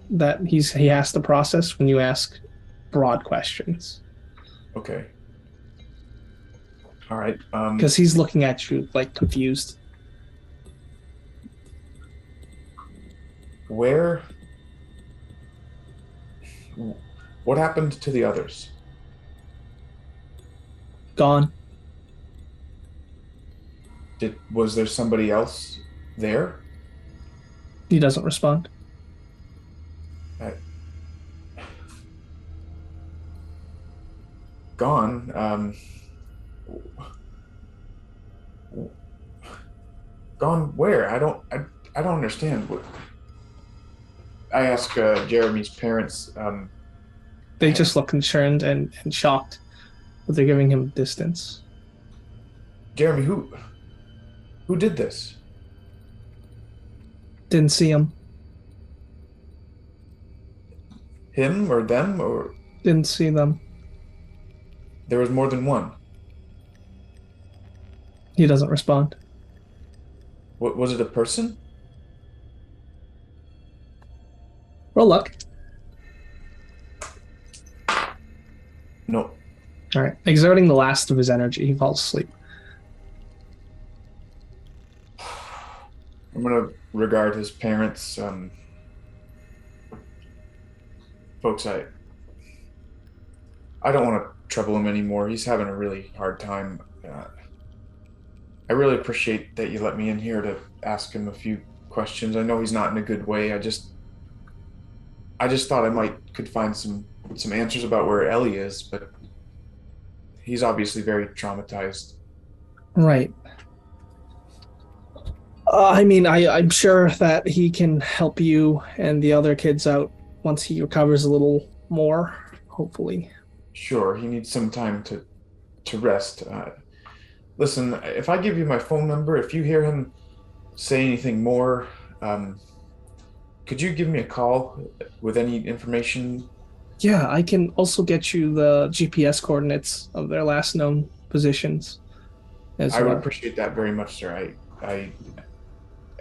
that he has to process when you ask broad questions. Okay. All right. Because he's looking at you like confused. Where? What happened to the others? Gone. Was there somebody else there? He doesn't respond. Gone. Gone where? I don't understand. I ask Jeremy's parents. They just look concerned and shocked, but they're giving him distance. Jeremy, who did this? Didn't see him. Him or them, or Didn't see them. there was more than one? He doesn't respond. What was it? A person? Roll luck. No. All right. Exerting the last of his energy, he falls asleep. I'm gonna regard his parents. Folks, I don't want to trouble him anymore. He's having a really hard time. I really appreciate that you let me in here to ask him a few questions. I know he's not in a good way. I just thought I could find some answers about where Ellie is, but he's obviously very traumatized. Right. I'm sure that he can help you and the other kids out once he recovers a little more, hopefully. Sure, he needs some time to rest. Listen, if I give you my phone number, if you hear him say anything more, um, could you give me a call with any information? Yeah, I can also get you the GPS coordinates of their last known positions as I would well. appreciate that very much, sir.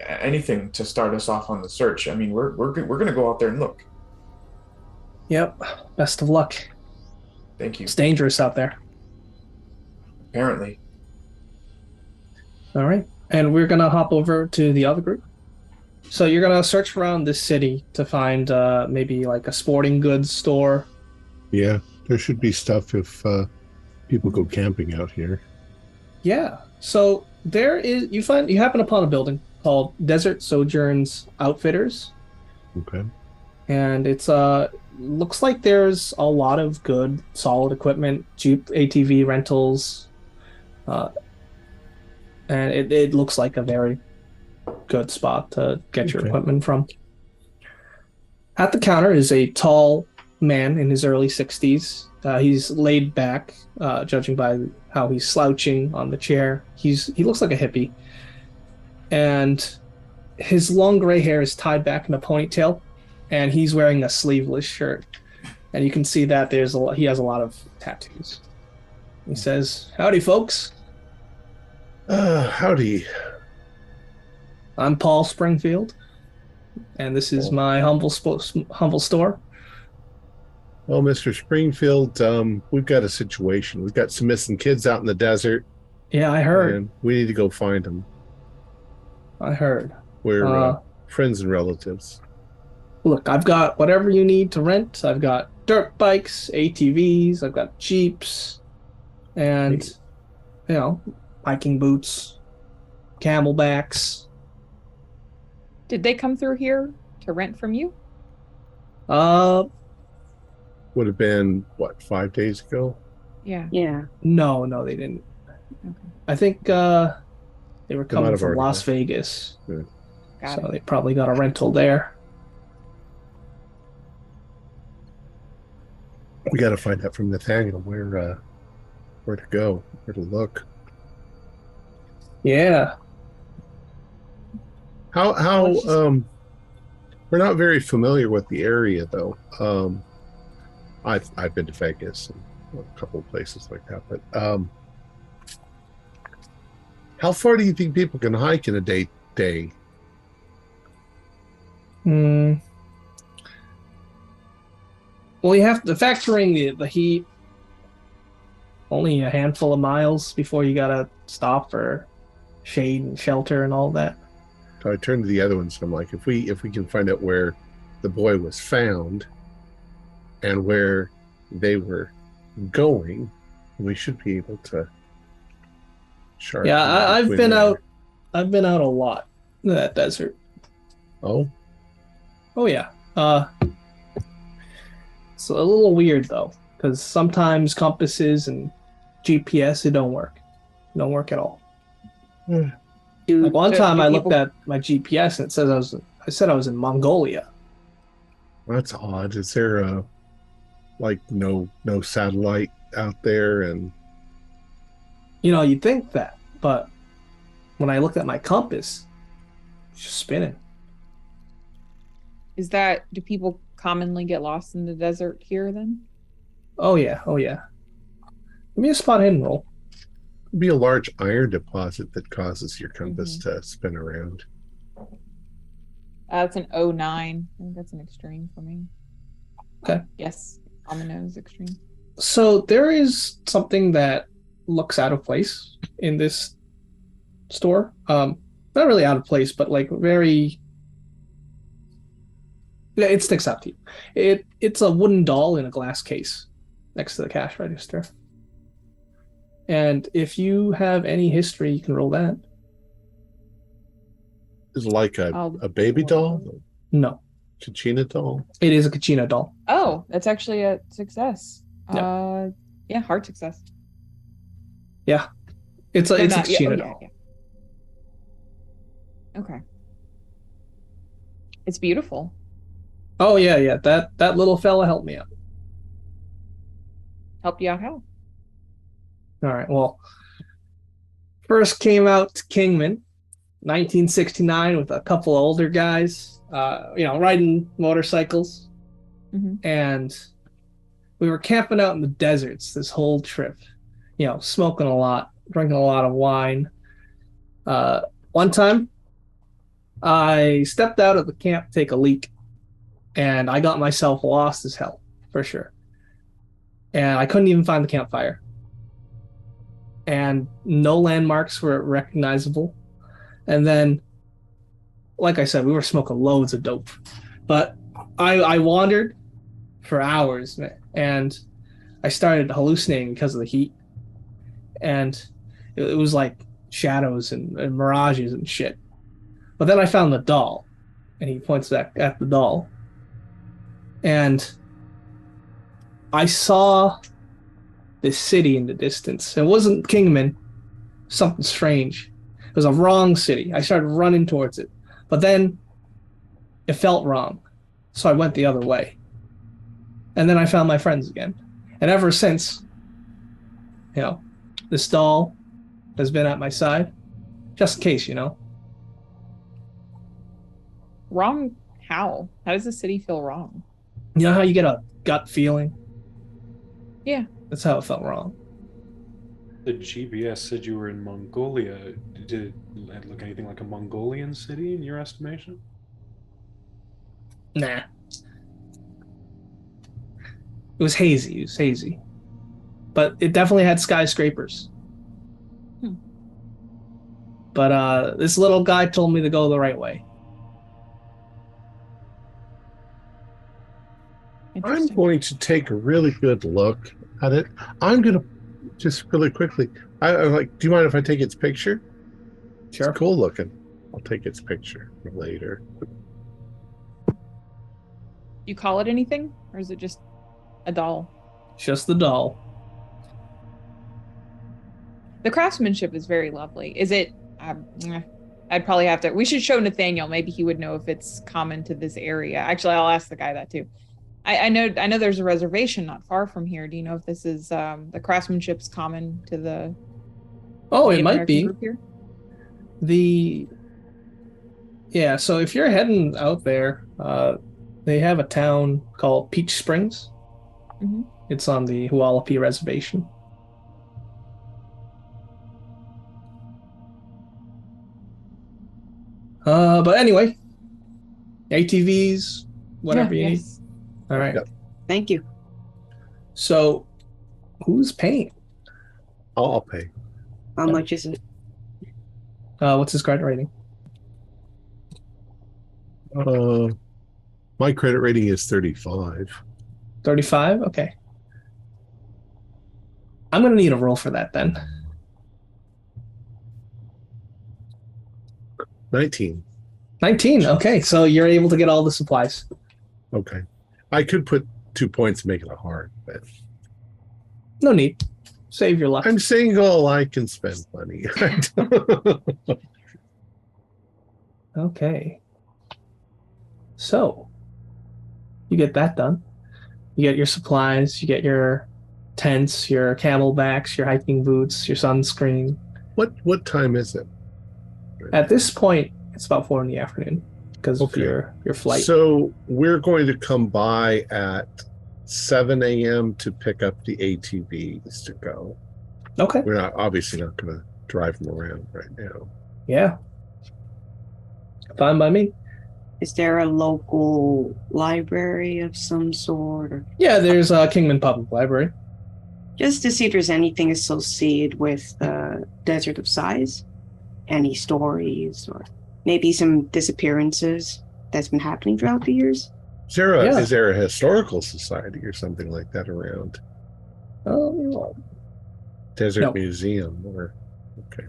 Anything to start us off on the search. I mean, we're gonna go out there and look. Yep. Best of luck. Thank you. It's dangerous out there. Apparently, All right. And we're going to hop over to the other group. So you're going to search around this city to find maybe like a sporting goods store. Yeah, there should be stuff if people go camping out here. Yeah. So you happen upon a building called Desert Sojourns Outfitters. Okay. And it's looks like there's a lot of good solid equipment, Jeep ATV rentals. And it looks like a very good spot to get your equipment from. At the counter is a tall man in his early 60s. He's laid back, judging by how he's slouching on the chair. He looks like a hippie. And his long gray hair is tied back in a ponytail, and he's wearing a sleeveless shirt. And you can see that he has a lot of tattoos. He says, "Howdy, folks. Howdy. I'm Paul Springfield, and this is my humble store." Well, Mr. Springfield, we've got a situation. We've got some missing kids out in the desert. Yeah, I heard. And we need to go find them. I heard. We're friends and relatives. Look, I've got whatever you need to rent. I've got dirt bikes, ATVs, I've got Jeeps, and, hiking boots, camelbacks. Did they come through here to rent from you? Would have been, 5 days ago? Yeah. Yeah. No, they didn't. Okay. I think they were coming from already Las been. Vegas. Good. Got So it. they probably got a rental there. We got to find out from Nathaniel where to go, where to look. Yeah. How we're not very familiar with the area though. I've been to Vegas and a couple of places like that, but how far do you think people can hike in a day? Well, you have to factoring the heat. Only a handful of miles before you gotta stop for shade and shelter and all that. So I turned to the other ones and I'm like, if we can find out where the boy was found and where they were going, we should be able to sharpen. Yeah, I've between been there. out. I've been out a lot in that desert. Oh, Oh yeah. It's a little weird though, because sometimes compasses and GPS it don't work. It don't work at all. Like one So time do I looked people- at my GPS and it says I said I was in Mongolia. that's odd. Is there no satellite out there? And You'd think that, but when I looked at my compass, it's just spinning. Do people commonly get lost in the desert here then? Oh yeah. Give me a spot hidden roll. it'd be a large iron deposit that causes your compass to spin around. That's an 09. I think that's an extreme for me. Okay. Yes, on the nose extreme. So there is something that looks out of place in this store. Not really out of place, but like very. It sticks out to you. It's a wooden doll in a glass case next to the cash register. And if you have any history, you can roll that. Is it like a baby doll? No, Kachina doll? it is a Kachina doll. Oh, that's actually a success. Yeah. Yeah, hard success. Yeah. It's No, it's not yeah, oh, Chenadal. yeah. Okay. It's beautiful. Oh yeah. That little fella helped me out. Helped you out how? All right. Well, first came out to Kingman, 1969, with a couple of older guys, riding motorcycles, Hmm. and we were camping out in the deserts this whole trip. Smoking a lot, drinking a lot of wine. One time, I stepped out of the camp to take a leak, and I got myself lost as hell, for sure. And I couldn't even find the campfire. And no landmarks were recognizable. And then, like I said, we were smoking loads of dope. But I wandered for hours, and I started hallucinating because of the heat. And it was like shadows and mirages and shit. But then I found the doll, and he points at the doll. And I saw this city in the distance. It wasn't Kingman, something strange. It was a wrong city. I started running towards it. But then it felt wrong. So I went the other way. And then I found my friends again. And ever since, this doll has been at my side. Just in case, Wrong how? How does the city feel wrong? You know how you get a gut feeling? Yeah. That's how it felt wrong. The GPS said you were in Mongolia. Did it look anything like a Mongolian city in your estimation? Nah. It was hazy. But it definitely had skyscrapers. But this little guy told me to go the right way. I'm Interesting. going to take a really good look at it. I'm going to just really quickly. I'm like, do you mind if I take its picture? Sure. It's cool looking. I'll take its picture for later. You call it anything, or is it just a doll? Just the doll. The craftsmanship is very lovely. Is it? I'd probably have to. We should show Nathaniel. Maybe he would know if it's common to this area. Actually, I'll ask the guy that too. I know there's a reservation not far from here. Do you know if this is the craftsmanship's common to the? Oh, it Native might American be. group here? Yeah, so if you're heading out there, they have a town called Peach Springs. Mhm. It's on the Hualapai Reservation. But anyway, ATVs, whatever you need. Yes. All right. Yep. Thank you. So, who's paying? I'll pay. How much is it? What's his credit rating? My credit rating is 35. 35? Okay. I'm going to need a roll for that then. 19. 19. Okay, so you're able to get all the supplies. Okay. I could put 2 points and make it a hard, but No need. Save your luck. I'm single. I can spend money. Okay. So, you get that done. You get your supplies, you get your tents, your camelbacks, your hiking boots, your sunscreen. What time is it? At this point, it's about 4 in the afternoon because of Okay. your flight. So we're going to come by at 7 a.m. to pick up the ATVs to go. Okay. We're obviously not going to drive them around right now. Yeah. Fine by me. Is there a local library of some sort? Or Yeah, there's a Kingman Public Library. just to see if there's anything associated with the Desert of Sighs? Any stories or maybe some disappearances that's been happening throughout the years? Yeah. Is there a historical society or something like that around? Desert No. Museum or okay.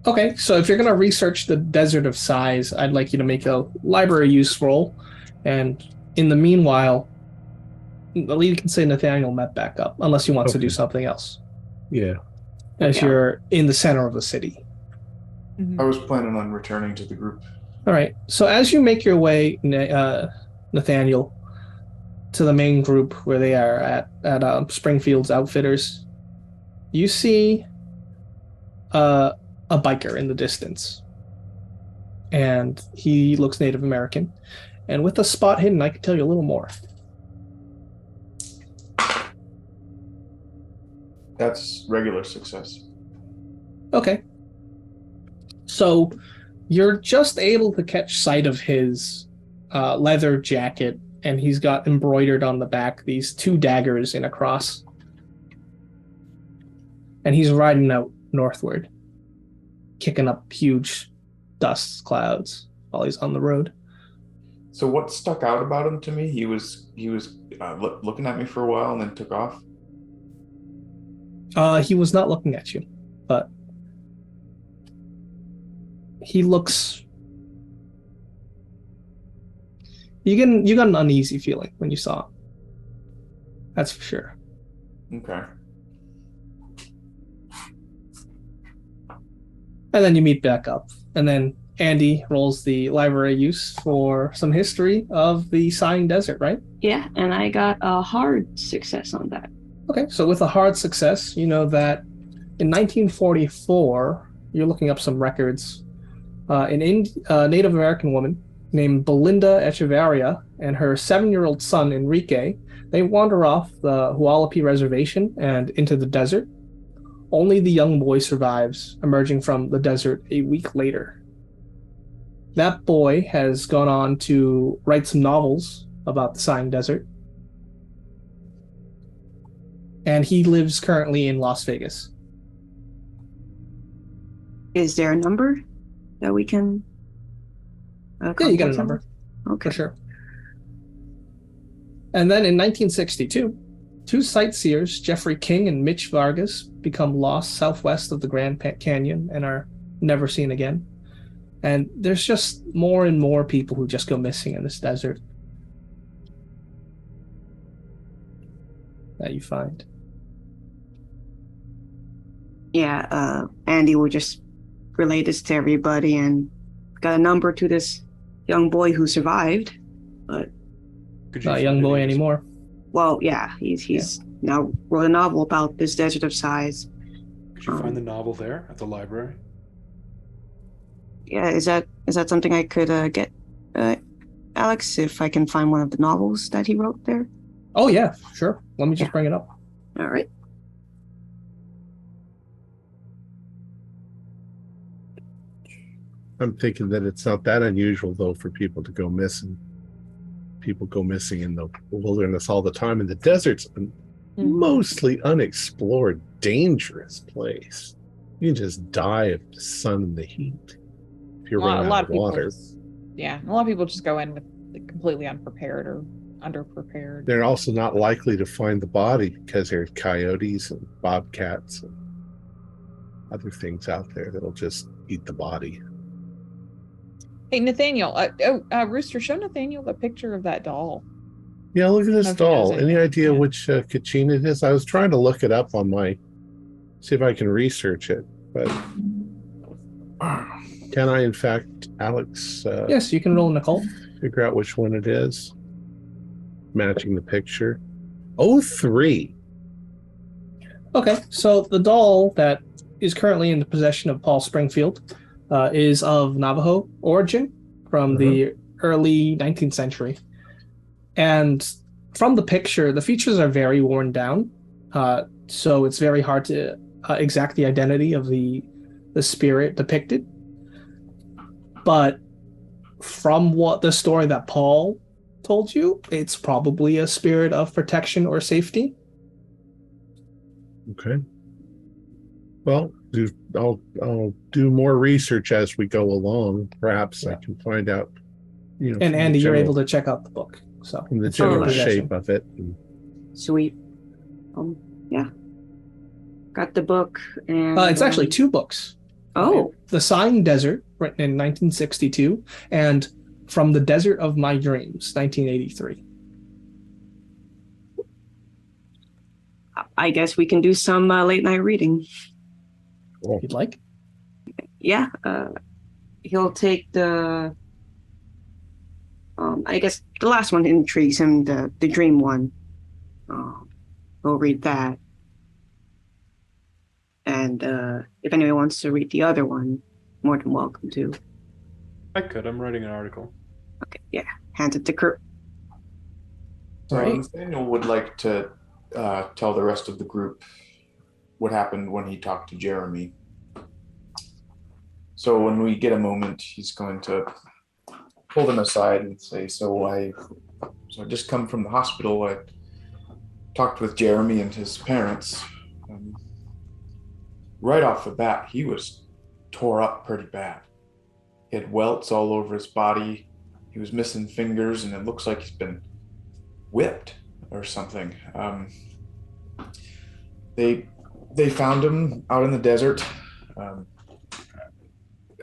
Okay, so if you're going to research the Desert of Sighs, I'd like you to make a library use roll. And in the meanwhile, you can say Nathaniel met back up, unless he wants to do Okay. something else. Yeah. as Yeah. you're in the center of the city. Mhm. I was planning on returning to the group. All right. So as you make your way, Nathaniel, to the main group where they are at Springfield's Outfitters, you see a biker in the distance, and he looks Native American. And with the spot hidden, I can tell you a little more. That's regular success. Okay. So you're just able to catch sight of his leather jacket, and he's got embroidered on the back these 2 daggers in a cross. And he's riding out northward, kicking up huge dust clouds while he's on the road. So what stuck out about him to me? He was looking at me for a while and then took off. He was not looking at you, but he looks. You got an uneasy feeling when you saw him. That's for sure. Okay. And then you meet back up, and then Andy rolls the library use for some history of the Sighing Desert, right? Yeah, and I got a hard success on that. Okay, so with a hard success, you know that in 1944, you're looking up some records. An Native American woman named Belinda Echevarria and her 7-year-old son, Enrique, they wander off the Hualapi Reservation and into the desert. Only the young boy survives, emerging from the desert a week later. That boy has gone on to write some novels about the Sighing Desert. And he lives currently in Las Vegas. Is there a number that we can? Yeah, you got a contact number, him? Okay. for sure. And then in 1962, 2 sightseers, Jeffrey King and Mitch Vargas, become lost southwest of the Grand Canyon and are never seen again. And there's just more and more people who just go missing in this desert that you find. Yeah, Andy will just relay this to everybody and got a number to this young boy who survived. But Could you Not a find young any boy of his- anymore. well, yeah, he's now wrote a novel about this desert of size. Could you find the novel there at the library? Yeah, is that something I could get, Alex? If I can find one of the novels that he wrote there. Oh, yeah, sure. Let me just Yeah. bring it up. All right. I'm thinking that it's not that unusual, though, for people to go missing. People go missing in the wilderness all the time, and the desert's a mostly unexplored, dangerous place. You can just die of the sun and the heat if you're running out of water. A lot of people just go in with completely unprepared or underprepared. They're also not likely to find the body because there's coyotes and bobcats and other things out there that'll just eat the body. Hey, Nathaniel. Rooster, show Nathaniel the picture of that doll. Yeah, look at this Nobody knows doll. Any anything. idea Yeah. which Kachina it is? I was trying to look it up on see if I can research it, but can I, in fact, Alex, Yes, you can roll an occult. figure out which one it is? Matching the picture. 03. Okay, so the doll that is currently in the possession of Paul Springfield is of Navajo origin from the early 19th century. And from the picture, the features are very worn down, so it's very hard to exact the identity of the spirit depicted. But from what the story that Paul told you, it's probably a spirit of protection or safety. Okay. Well, I'll do more research as we go along. Perhaps I can find out. And from the Andy, you're general- able to check out the book. So from the it's in your general possession. shape of it. Sweet. Yeah. Got the book and It's actually 2 books. Oh, The Sighing Desert, written in 1962, and From the Desert of My Dreams, 1983. I guess we can do some late night reading. If you'd like. Yeah, he'll take the. I guess the last one intrigues him, the dream one. We'll read that. And if anyone wants to read the other one, more than welcome to. I could. I'm writing an article. Okay, yeah. Hand it to Kurt. So Right. Nathaniel would like to tell the rest of the group what happened when he talked to Jeremy. So when we get a moment, he's going to pull them aside and say, so I just come from the hospital. I talked with Jeremy and his parents. Right off the bat, he was tore up pretty bad. He had welts all over his body. He was missing fingers, and it looks like he's been whipped or something. They found him out in the desert.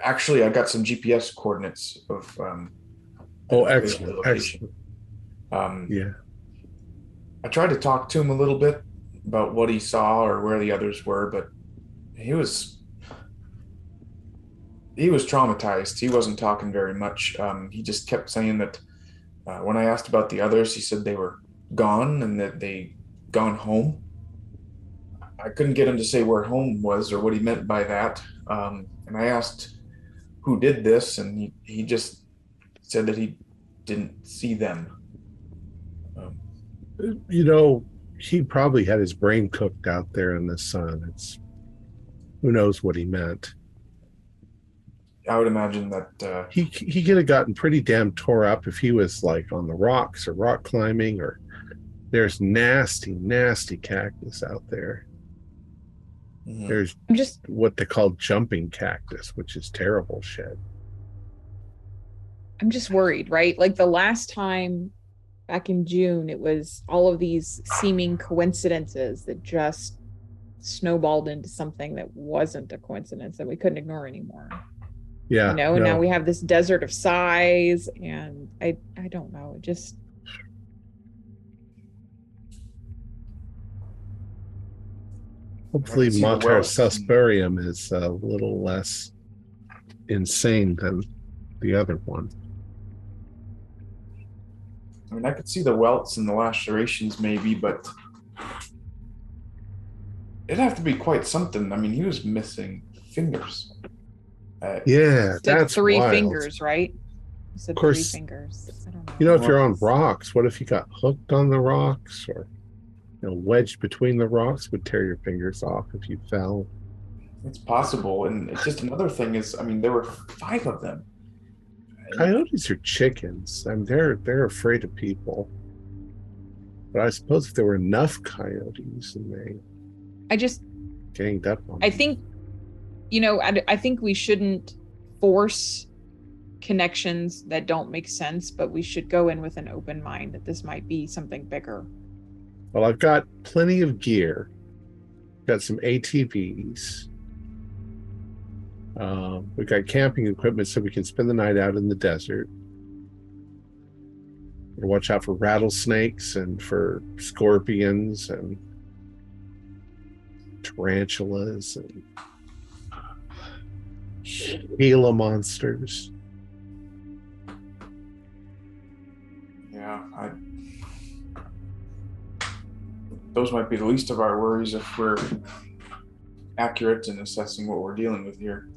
Actually, I got some GPS coordinates of. Excellent! Location. Excellent. Yeah. I tried to talk to him a little bit about what he saw or where the others were, but he was traumatized. He wasn't talking very much. He just kept saying that when I asked about the others, he said they were gone and that they gone home. I couldn't get him to say where home was or what he meant by that. And I asked who did this, and he just said that he didn't see them. He probably had his brain cooked out there in the sun. Who knows what he meant. I would imagine that he could have gotten pretty damn tore up if he was like on the rocks or rock climbing, or there's nasty cactus out there. Mm-hmm. There's what they call jumping cactus, which is terrible shit. I'm just worried, right? Like the last time back in June, it was all of these seeming coincidences that just snowballed into something that wasn't a coincidence that we couldn't ignore anymore. Yeah. And now we have this desert of size, and I don't know. It just hopefully Mater Suspurium is a little less insane than the other one. I mean, I could see the welts and the lacerations maybe, but it'd have to be quite something. I mean, he was missing fingers. That's three wild. Fingers, right? You said of course, 3 fingers. I don't know. If you're on rocks, what if you got hooked on the rocks or wedged between the rocks would tear your fingers off if you fell. It's possible. And it's just another thing is, I mean, there were 5 of them. Coyotes are chickens. I mean, they're afraid of people. But I suppose if there were enough coyotes and they ganged up on I think, I think we shouldn't force connections that don't make sense, but we should go in with an open mind that this might be something bigger. Well, I've got plenty of gear. Got some ATVs. We've got camping equipment so we can spend the night out in the desert. Watch out for rattlesnakes and for scorpions and tarantulas and Gila monsters. Yeah, those might be the least of our worries if we're accurate in assessing what we're dealing with here.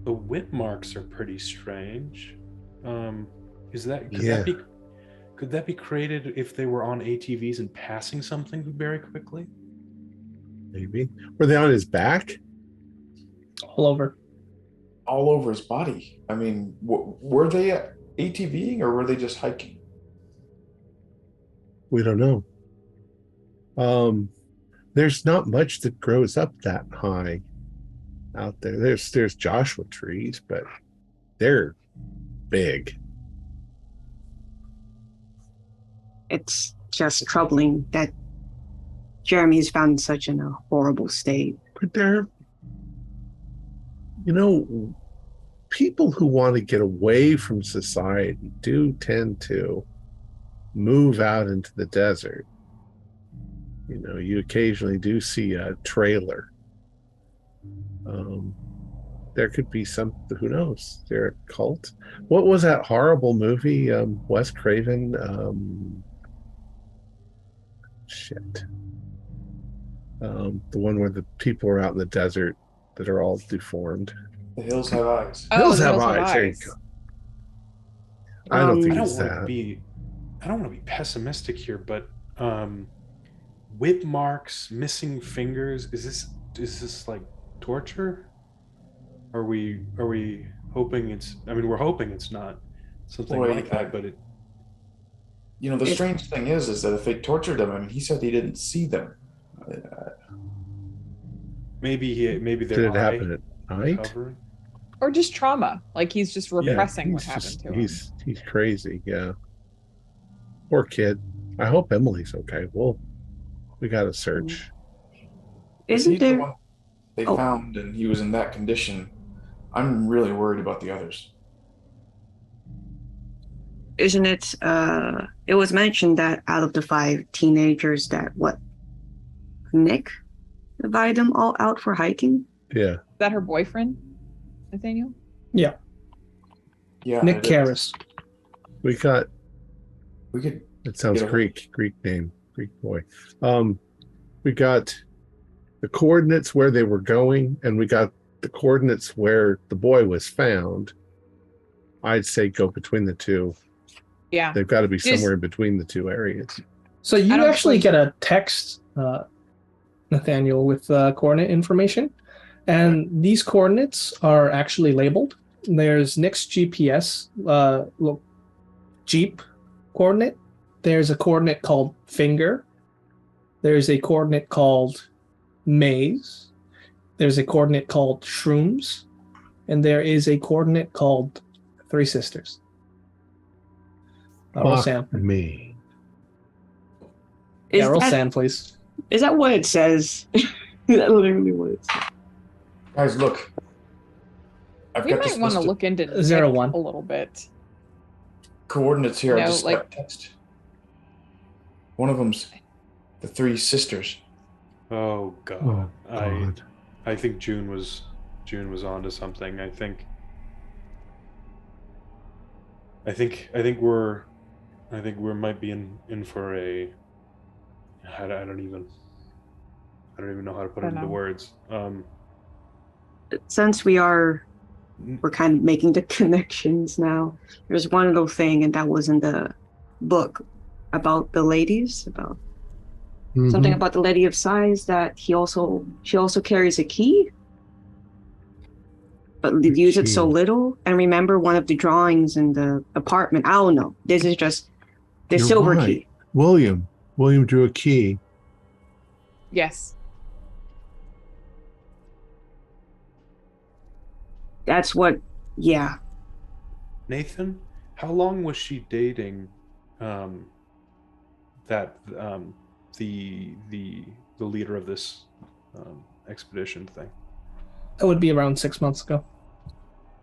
The whip marks are pretty strange. Could that be created if they were on ATVs and passing something very quickly? Maybe. Were they on his back? All over his body. I mean, were they ATVing or were they just hiking? We don't know. There's not much that grows up that high out there. There's Joshua trees, but they're big. It's just troubling that Jeremy is found in such a horrible state. But they're, people who want to get away from society do tend to move out into the desert. You know, you occasionally do see a trailer. There could be some, who knows? They're a cult. What was that horrible movie? Wes Craven. Shit. The one where the people are out in the desert that are all deformed. The hills have eyes. Oh, Hills the Have Hills Have Eyes. There you Eyes. go. I don't think I it's don't want to that. be I don't want to be pessimistic here, but whip marks, missing fingers, is this like torture? Are we hoping it's, I mean, we're hoping it's not something Boy, like that, but it You know, the It- strange thing is that if they tortured him, I mean, he said he didn't see them. maybe Did their it happen eye at night? covering. Or just trauma. Like he's just repressing what He's happened just to him. he's crazy. Yeah. Poor kid. I hope Emily's okay. We got to search. If Isn't he's the there? one they Oh. found and he was in that condition, I'm really worried about the others. Isn't it? It was mentioned that out of the 5 teenagers, that what Nick invited them all out for hiking. Yeah. Is that her boyfriend, Nathaniel? Yeah, Yeah, Nick it is. Karras. We got, We could. it sounds Yeah. Greek name, Greek boy. We got the coordinates where they were going, and we got the coordinates where the boy was found. I'd say go between the two. Yeah. They've got to be Just- somewhere in between the two areas. So you I don't actually think- get a text, Nathaniel, with coordinate information, and these coordinates are actually labeled. There's Nick's GPS Jeep coordinate. There's a coordinate called finger. There's a coordinate called maze. There's a coordinate called shrooms, and there is a coordinate called Three Sisters. Roll Fuck Sam. me. Yeah, roll that, Sam, please. is that what it says? Is that literally what it says? Guys, look. I've We got this might want to list of look into Nick 01. a little bit. coordinates here. I No, just like- got text. One of them's the Three Sisters. Oh god. Oh, God. I think June was onto something. I think we might be in for a, I don't even know how to put it Don't into know. words. Since we're kind of making the connections now. There's one little thing, and that was in the book about the ladies, about something Mhm. about the Lady of Sighs, that she also carries a key, but they use it so Key. little. And remember one of the drawings in the apartment. I don't know. This is just the You're silver right. key. William drew a key. Yes. That's what. Yeah. Nathan, how long was she dating that the leader of this expedition thing? That would be around 6 months ago.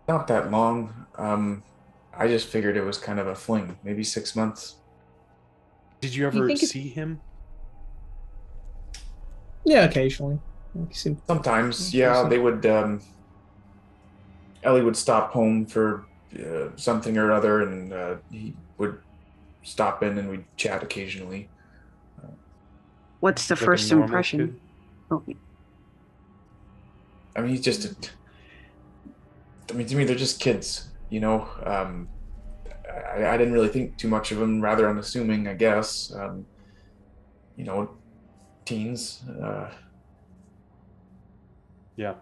Not that long. I just figured it was kind of a fling, maybe 6 months. Did you ever think it's- see him? Yeah, occasionally. Like, see- Sometimes, Yeah, yeah, awesome. they would. Ellie would stop home for something or other, and he would stop in, and we'd chat occasionally. What's the Like a first normal impression? kid? Okay. I mean, he's just. I mean, to me, they're just kids, you know. I didn't really think too much of them. Rather unassuming, I guess. You know, teens. Yeah.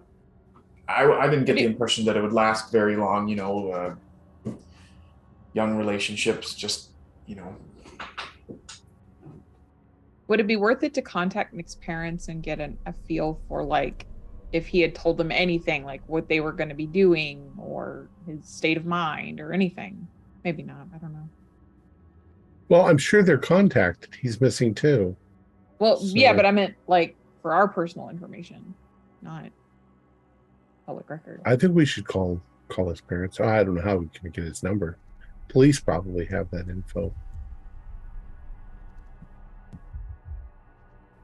I didn't get the impression that it would last very long. You know, young relationships, just you know. Would it be worth it to contact Nick's parents and get a feel for like if he had told them anything, like what they were going to be doing or his state of mind or anything? Maybe not. I don't know. Well, I'm sure they're contacted. He's missing too. Well, yeah, So- but I meant like for our personal information, not public record. I think we should call his parents. I don't know how we can get his number. Police probably have that info.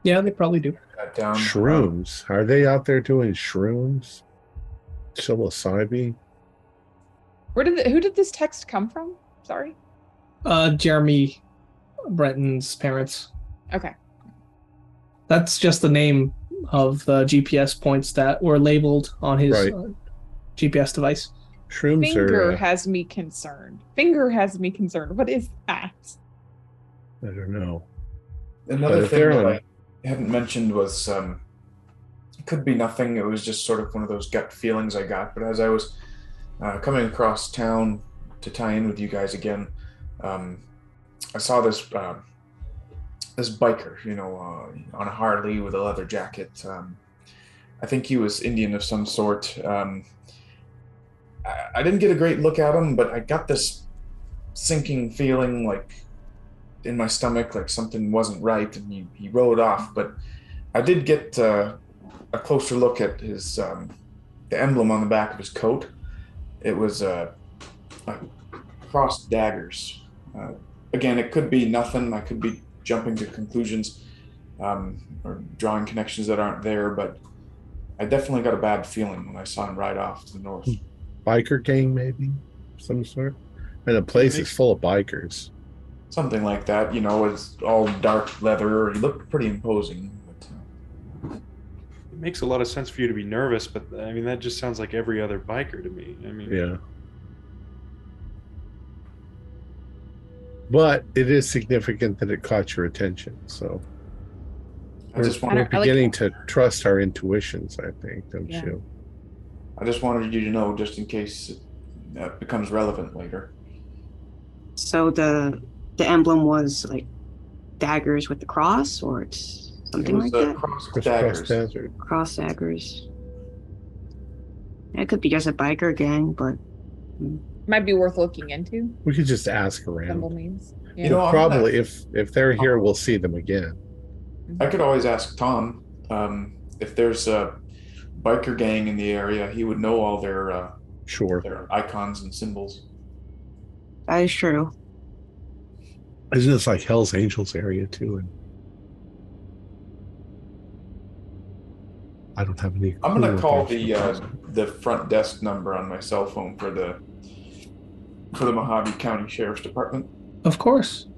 Yeah, they probably do. Down. Shrooms. Are they out there doing shrooms? Psilocybin? Who did this text come from? Sorry. Jeremy Brenton's parents. Okay. That's just the name of the GPS points that were labeled on his Right. GPS device. Shrooms Finger are. has me concerned. Finger has me concerned. What is that? I don't know. Another But if thing they're that on- I hadn't mentioned was it could be nothing. It was just sort of one of those gut feelings I got. But as I was coming across town to tie in with you guys again, I saw this this biker, on a Harley with a leather jacket. I think he was Indian of some sort. I didn't get a great look at him, but I got this sinking feeling like in my stomach, like something wasn't right, and he rode off. But I did get a closer look at his the emblem on the back of his coat. It was crossed daggers. Again, it could be nothing. I could be jumping to conclusions or drawing connections that aren't there, but I definitely got a bad feeling when I saw him ride off to the north. Biker gang, maybe? Some sort? And the place is full of bikers. Something like that, it's all dark leather. He looked pretty imposing. But, It makes a lot of sense for you to be nervous, but I mean, that just sounds like every other biker to me. I mean, Yeah. But it is significant that it caught your attention. So I just we're wanted, beginning to trust our intuitions, I think, don't Yeah. you? I just wanted you to know, just in case it becomes relevant later. So the emblem was like daggers with the cross, or it's something It was like that. crossed Cross daggers. desert. Cross daggers. It could be just a biker gang, but Might be worth looking into. We could just ask Symbol around. means. You Yeah. know, I'm Probably if they're here, we'll see them again. I could always ask Thom if there's a biker gang in the area. He would know all their Sure. icons and symbols. that is true. Isn't this like Hell's Angels area too? And I don't have any. I'm clue gonna what call they're- the front desk number on my cell phone for the Mojave County Sheriff's Department. Of course.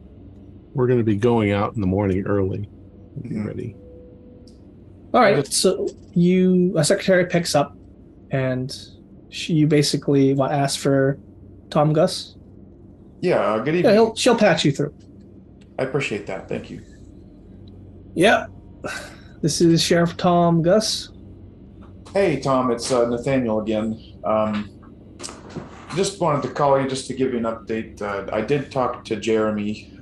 We're going to be going out in the morning early. We'll be Mhm. ready. All right. So a secretary picks up, and you basically ask for Tom Gus. Yeah, good Yeah, evening. she'll patch you through. I appreciate that. Thank you. Yeah. This is Sheriff Tom Gus. Hey, Tom, it's Nathaniel again. Just wanted to call you just to give you an update. I did talk to Jeremy.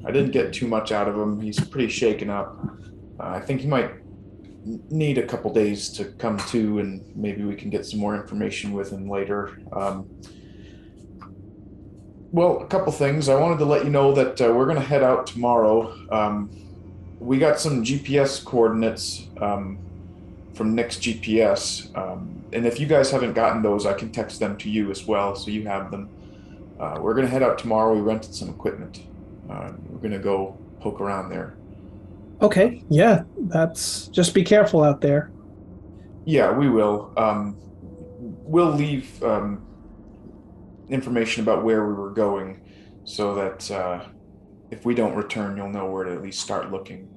I didn't get too much out of him. He's pretty shaken up. I think he might need a couple days to come to, and maybe we can get some more information with him later. Well, a couple things. I wanted to let you know that we're going to head out tomorrow. We got some GPS coordinates from Nick's GPS. And if you guys haven't gotten those, I can text them to you as well, so you have them. We're going to head out tomorrow. We rented some equipment. We're going to go poke around there. Okay. Yeah. That's just be careful out there. Yeah, we will. We'll leave information about where we were going so that if we don't return, you'll know where to at least start looking.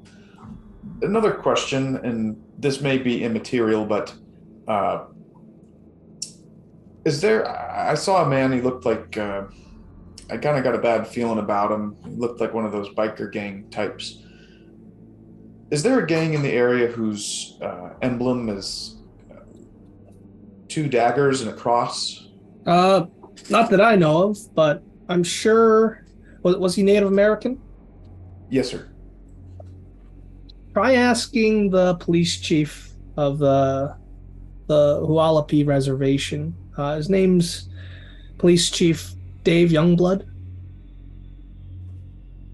Another question, and this may be immaterial, but I saw a man, he looked like, I kind of got a bad feeling about him. He looked like one of those biker gang types. Is there a gang in the area whose emblem is two daggers and a cross? Not that I know of, but I'm sure. Was he Native American? Yes, sir. Try asking the police chief of the Hualapi Reservation. His name's Police Chief Dave Youngblood.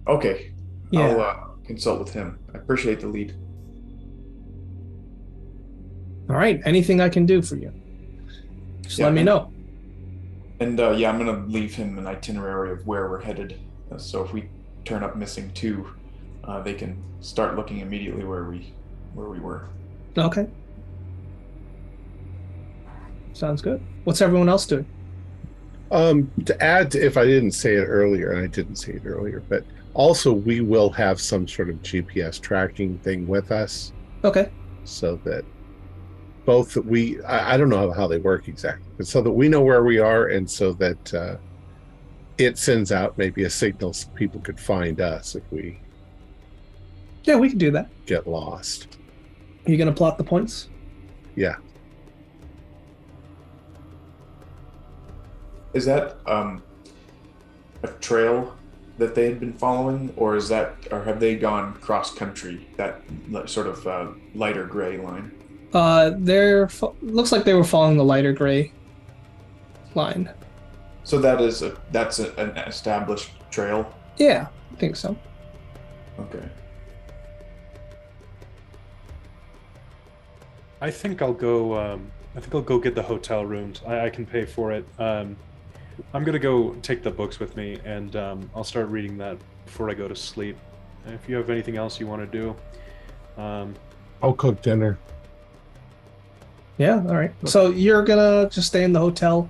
Okay. Yeah. I'll consult with him. I appreciate the lead. All right. Anything I can do for you? Just Yeah, let me know. And yeah, I'm going to leave him an itinerary of where we're headed. So if we turn up missing too, they can start looking immediately where we were. Okay. Sounds good. What's everyone else doing? To add, if I didn't say it earlier, and I didn't say it earlier, but also we will have some sort of GPS tracking thing with us, Okay. so that both I don't know how they work exactly, but so that we know where we are, and so that it sends out maybe a signal so people could find us if we Yeah, we can do that. get lost. Are you going to plot the points? Yeah. Is that a trail that they had been following, or have they gone cross country? That sort of lighter gray line. Looks like they were following the lighter gray line. So that's an established trail. Yeah, I think so. Okay. I think I'll go. Get the hotel rooms. I can pay for it. I'm gonna go take the books with me, and I'll start reading that before I go to sleep. If you have anything else you want to do, I'll cook dinner Yeah, all right. So you're gonna just stay in the hotel.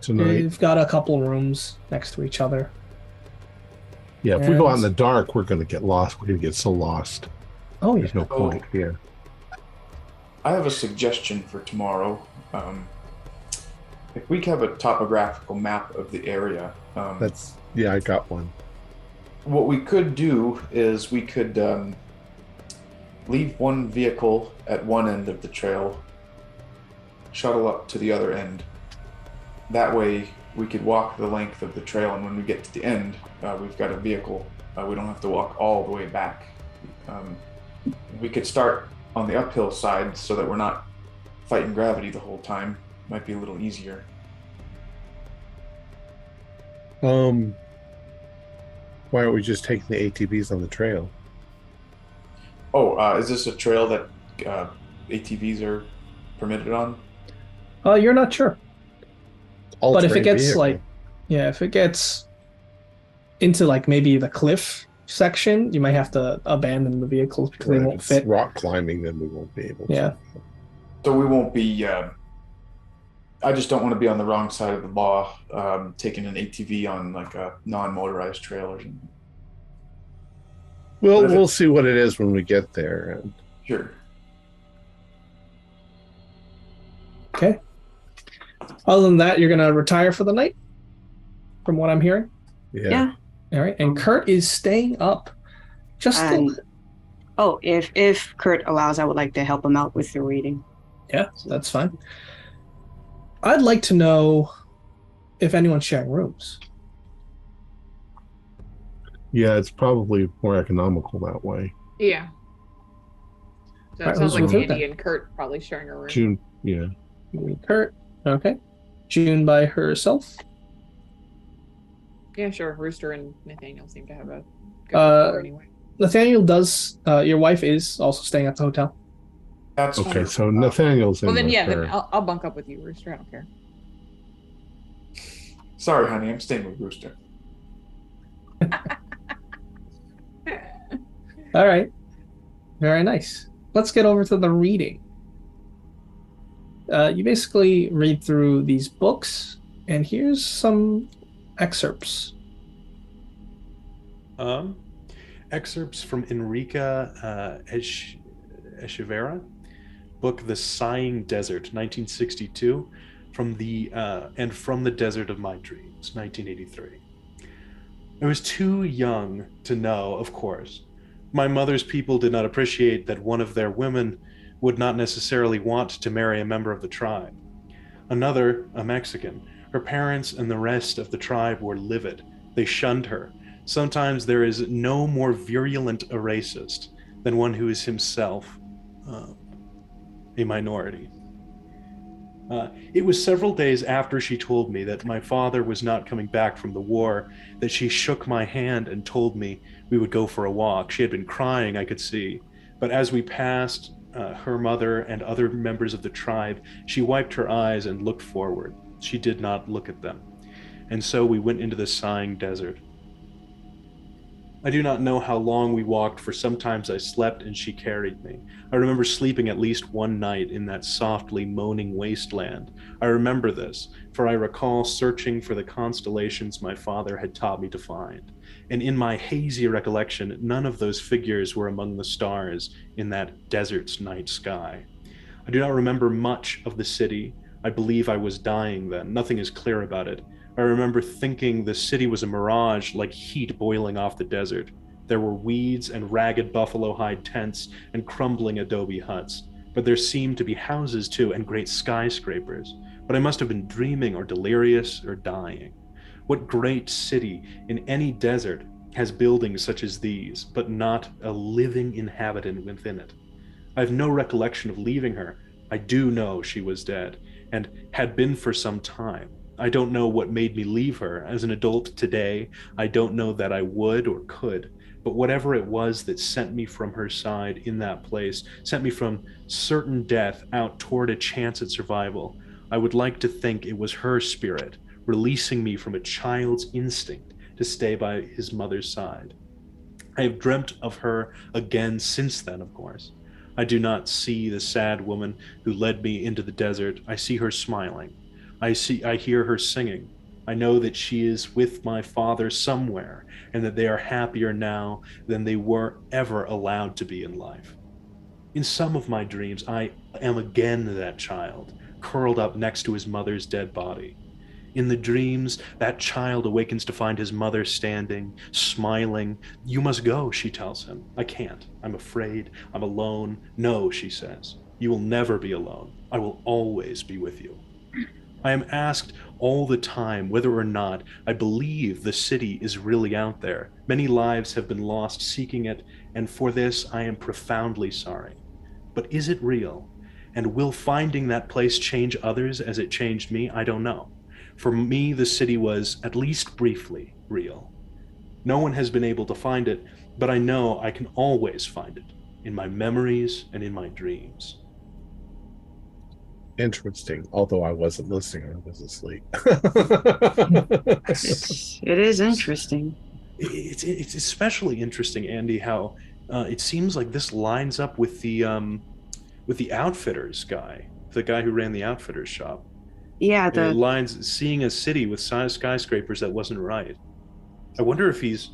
tonight. You've got a couple rooms next to each other. Yeah, if we go out in And- the dark, we're going to get lost. We're going to get so lost. Oh yeah. There's no point here. I have a suggestion for tomorrow. If we have a topographical map of the area, I got one. what we could do is we could leave one vehicle at one end of the trail, shuttle up to the other end. That way we could walk the length of the trail, and when we get to the end, we've got a vehicle. We don't have to walk all the way back. We could start on the uphill side so that we're not fighting gravity the whole time. Might be a little easier. Why aren't we just taking the ATVs on the trail? Oh, is this a trail that ATVs are permitted on? You're not sure. But if it All-terrain gets vehicle. if it gets into like maybe the cliff section, you might have to abandon the vehicles because Right, they if won't it's fit. rock climbing, then we won't be able to. Yeah. So we won't be. I just don't want to be on the wrong side of the law, taking an ATV on like a non-motorized trail or something. Well, But if we'll see what it is when we get there. And Sure. Okay. Other than that, you're gonna retire for the night, from what I'm hearing. yeah. All right. And Kurt is staying up. Just And if Kurt allows, I would like to help him out with the reading. yeah, that's fine. I'd like to know if anyone's sharing rooms. Yeah, it's probably more economical that way. Yeah. So it Alright, sounds who's like with it Andy then? and Kurt probably sharing a room. June, yeah. Kurt. Okay. June by herself. Yeah, sure. Rooster and Nathaniel seem to have a good Uh, rapport anyway. Nathaniel does. Your wife is also staying at the hotel. That's Okay, true. so Nathaniel's in Well, then with yeah, then her. I'll bunk up with you, Rooster. I don't care. Sorry, honey. I'm staying with Rooster. All right. Very nice. Let's get over to the reading. You basically read through these books, and here's some excerpts. Excerpts from Enrica Echeverra, book The Sighing Desert, 1962, from the Desert of My Dreams, 1983. I was too young to know, of course. My mother's people did not appreciate that one of their women would not necessarily want to marry a member of the tribe. Another, a Mexican, her parents and the rest of the tribe were livid. They shunned her. Sometimes there is no more virulent a racist than one who is himself a minority. It was several days after she told me that my father was not coming back from the war that she shook my hand and told me we would go for a walk. She had been crying, I could see, but as we passed her mother and other members of the tribe, she wiped her eyes and looked forward. She did not look at them. And so we went into the sighing desert. I do not know how long we walked, for sometimes I slept and she carried me. I remember sleeping at least one night in that softly moaning wasteland. I remember this, for I recall searching for the constellations my father had taught me to find. And in my hazy recollection, none of those figures were among the stars in that desert's night sky. I do not remember much of the city. I believe I was dying then. Nothing is clear about it. I remember thinking the city was a mirage, like heat boiling off the desert. There were weeds and ragged buffalo hide tents and crumbling adobe huts, but there seemed to be houses too and great skyscrapers. But I must have been dreaming or delirious or dying. What great city in any desert has buildings such as these, but not a living inhabitant within it? I have no recollection of leaving her. I do know she was dead, and had been for some time. I don't know what made me leave her. As an adult today, I don't know that I would or could, but whatever it was that sent me from her side in that place, sent me from certain death out toward a chance at survival, I would like to think it was her spirit, releasing me from a child's instinct to stay by his mother's side. I have dreamt of her again since then, of course. I do not see the sad woman who led me into the desert. I see her smiling. I hear her singing. I know that she is with my father somewhere, and that they are happier now than they were ever allowed to be in life. In some of my dreams, I am again that child, curled up next to his mother's dead body. In the dreams, that child awakens to find his mother standing, smiling. "You must go," she tells him. "I can't. I'm afraid. I'm alone." "No," she says. "You will never be alone. I will always be with you." I am asked all the time whether or not I believe the city is really out there. Many lives have been lost seeking it, and for this I am profoundly sorry. But is it real? And will finding that place change others as it changed me? I don't know. For me, the city was, at least briefly, real. No one has been able to find it, but I know I can always find it, in my memories and in my dreams. Interesting. Although I wasn't listening, I was asleep. It is interesting. It's especially interesting, Andy, how it seems like this lines up with the outfitters guy, the guy who ran the outfitters shop. Yeah, It lines seeing a city with skyscrapers that wasn't right. I wonder if he's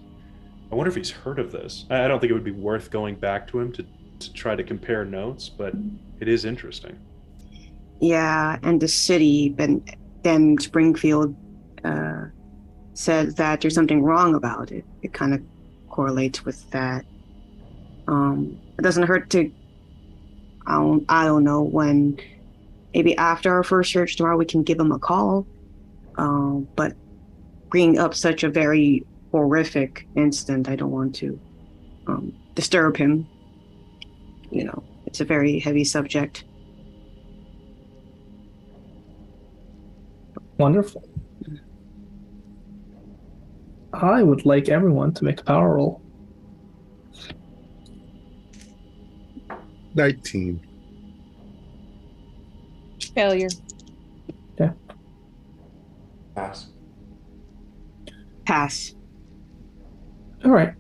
heard of this. I don't think it would be worth going back to him to try to compare notes, but it is interesting. yeah, and the city, but then Springfield said that there's something wrong about it. It kind of correlates with that. It doesn't hurt to, I don't know, when maybe after our first search tomorrow we can give him a call. But bringing up such a very horrific incident, I don't want to disturb him. You know, it's a very heavy subject. Wonderful. I would like everyone to make a power roll. 19. Failure. Pass. Pass. All right.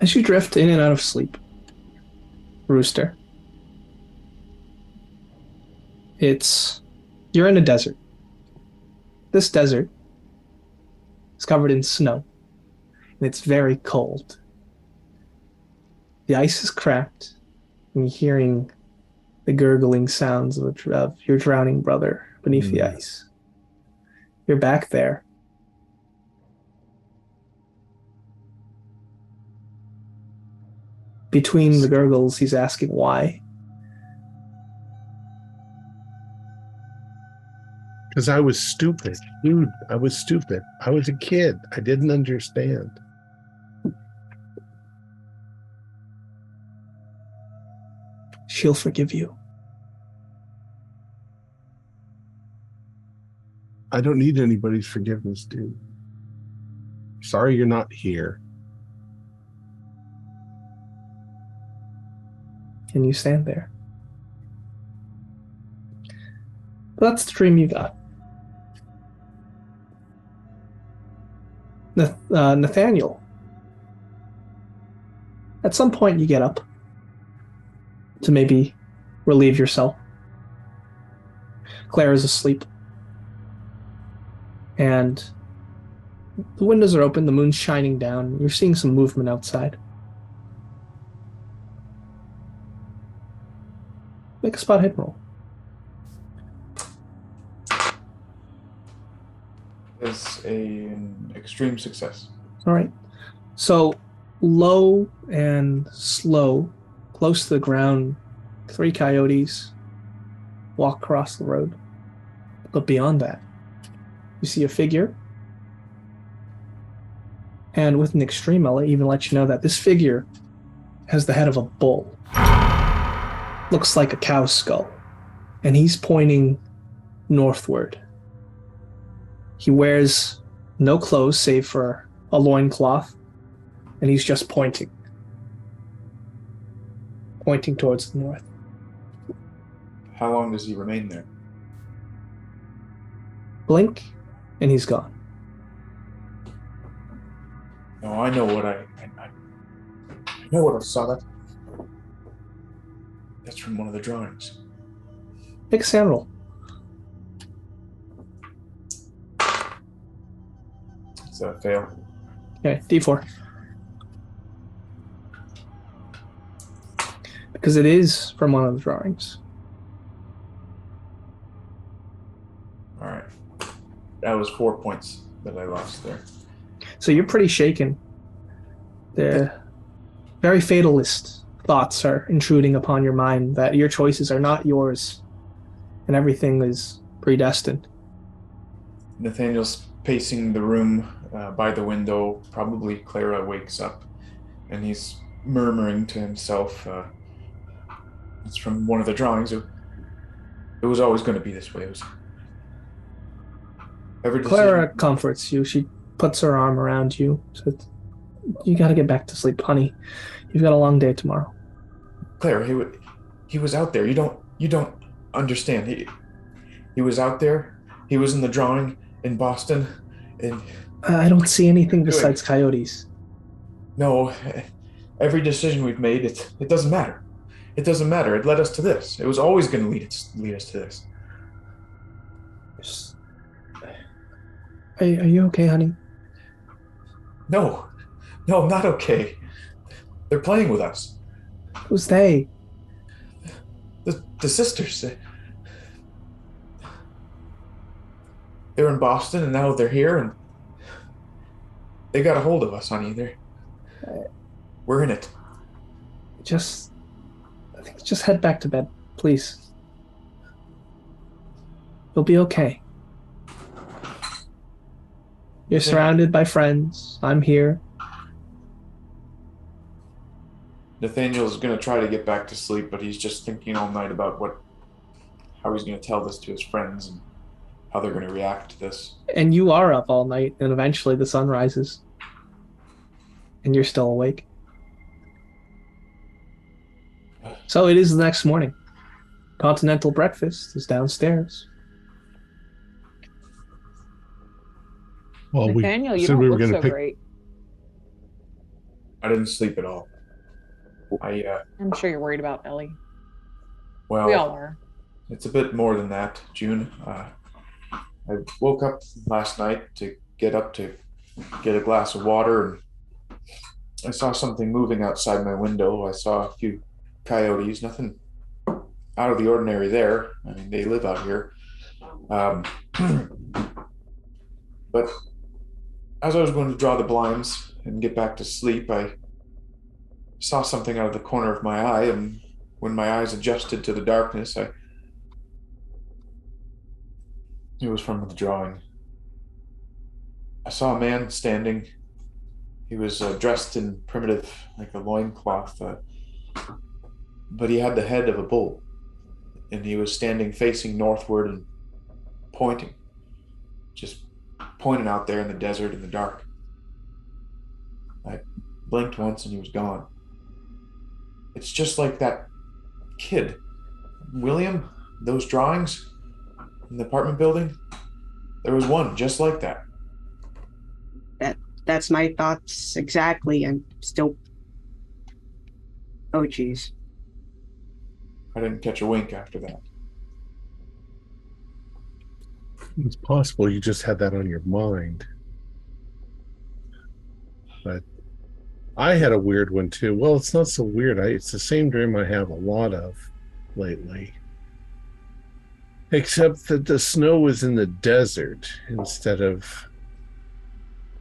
As you drift in and out of sleep, Rooster, you're in a desert. This desert is covered in snow, and it's very cold. The ice is cracked, and you're hearing the gurgling sounds of your drowning brother beneath the ice. You're back there. Between the gurgles, he's asking why. Because I was stupid. Dude, I was stupid. I was a kid. I didn't understand. She'll forgive you. I don't need anybody's forgiveness, dude. Sorry you're not here. And you stand there. But that's the dream you got. Nathaniel, at some point you get up to maybe relieve yourself. Claire is asleep. And the windows are open, the moon's shining down. You're seeing some movement outside. Make a spot hit roll. It's an extreme success. All right. So low and slow, close to the ground, 3 coyotes walk across the road. But beyond that, you see a figure. And with an extreme, I'll even let you know that this figure has the head of a bull. Looks like a cow's skull. And he's pointing northward. He wears no clothes save for a loincloth. And he's just pointing. Pointing towards the north. How long does he remain there? Blink, and he's gone. No, I know what I know what I saw. That's from one of the drawings. Make a sound roll. It's a fail. Okay, D4. Because it is from one of the drawings. All right. That was 4 points that I lost there. So you're pretty shaken. The very fatalist thoughts are intruding upon your mind that your choices are not yours and everything is predestined. Nathaniel's pacing the room by the window. Probably Clara wakes up and he's murmuring to himself, it's from one of the drawings. It was always going to be this way. It was every decision. Clara comforts you. She puts her arm around you. Says, "You got to get back to sleep, honey. You've got a long day tomorrow." Clara, he was out there. You don't understand. He was out there. He was in the drawing in Boston, and I don't see anything besides coyotes. no, every decision we've made, it doesn't matter. It doesn't matter. It led us to this. It was always going to lead us to this. Are you okay, honey? No, I'm not okay. They're playing with us. Who's they? The sisters. They're in Boston, and now they're here, and they got a hold of us, honey. We're in it. I think just head back to bed, please. You'll be okay. You're surrounded by friends. I'm here. Nathaniel's going to try to get back to sleep, but he's just thinking all night about how he's going to tell this to his friends and how they're going to react to this. And you are up all night, and eventually the sun rises. And you're still awake. So it is the next morning. Continental breakfast is downstairs. Well, Nathaniel, we you said don't we were look going to so pick. great. I didn't sleep at all. I'm sure you're worried about Ellie. Well, We all are. it's a bit more than that, June. I woke up last night to get a glass of water, and I saw something moving outside my window. I saw a few coyotes, nothing out of the ordinary there. I mean, they live out here. But as I was going to draw the blinds and get back to sleep, I saw something out of the corner of my eye, and when my eyes adjusted to the darkness, it was from the drawing. I saw a man standing. He was dressed in primitive, like a loincloth, but he had the head of a bull, and he was standing facing northward and pointing, just pointing out there in the desert in the dark. I blinked once and he was gone. It's just like that kid, William, those drawings in the apartment building. There was one just like that. that's my thoughts exactly, and still. Oh, geez. I didn't catch a wink after that. It's possible you just had that on your mind. But I had a weird one too. Well, it's not so weird. It's the same dream I have a lot of lately. Except that the snow was in the desert instead of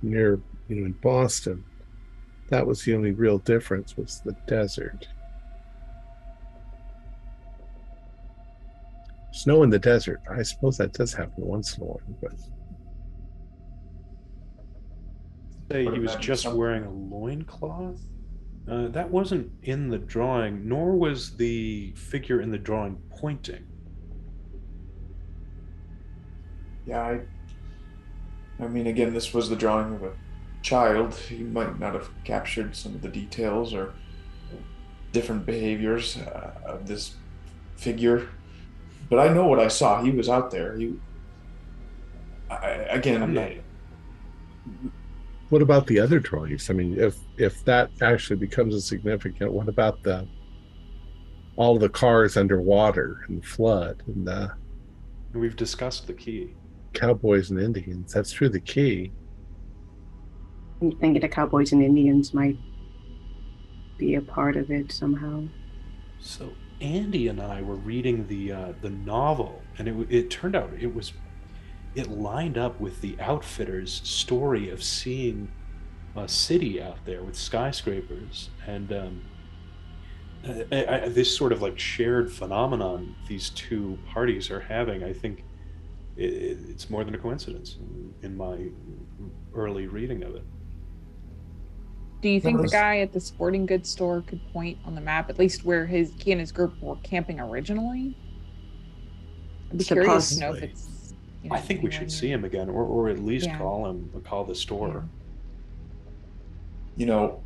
near, in Boston. That was the only real difference, was the desert. Snow in the desert. I suppose that does happen once in a while, but Say Would he have was been just something. wearing a loincloth. That wasn't in the drawing, nor was the figure in the drawing pointing. Yeah, I mean, again, this was the drawing of a child. He might not have captured some of the details or different behaviors of this figure, but I know what I saw. He was out there. Again, Okay. what about the other drawings? I mean, if that actually becomes a significant, what about all the cars underwater and flood and the We've discussed the key. cowboys and Indians? That's true, the key. I'm thinking the Cowboys and Indians might be a part of it somehow. So Andy and I were reading the novel, and it turned out it lined up with the Outfitters' story of seeing a city out there with skyscrapers, and this sort of like shared phenomenon these two parties are having. I think it's more than a coincidence in my early reading of it. Do you think the Notice- guy at the sporting goods store could point on the map, at least where he and his group were camping originally? I'd be curious to know if Supposedly. it's. I think we should see him again, or at least Yeah. call the store. you know,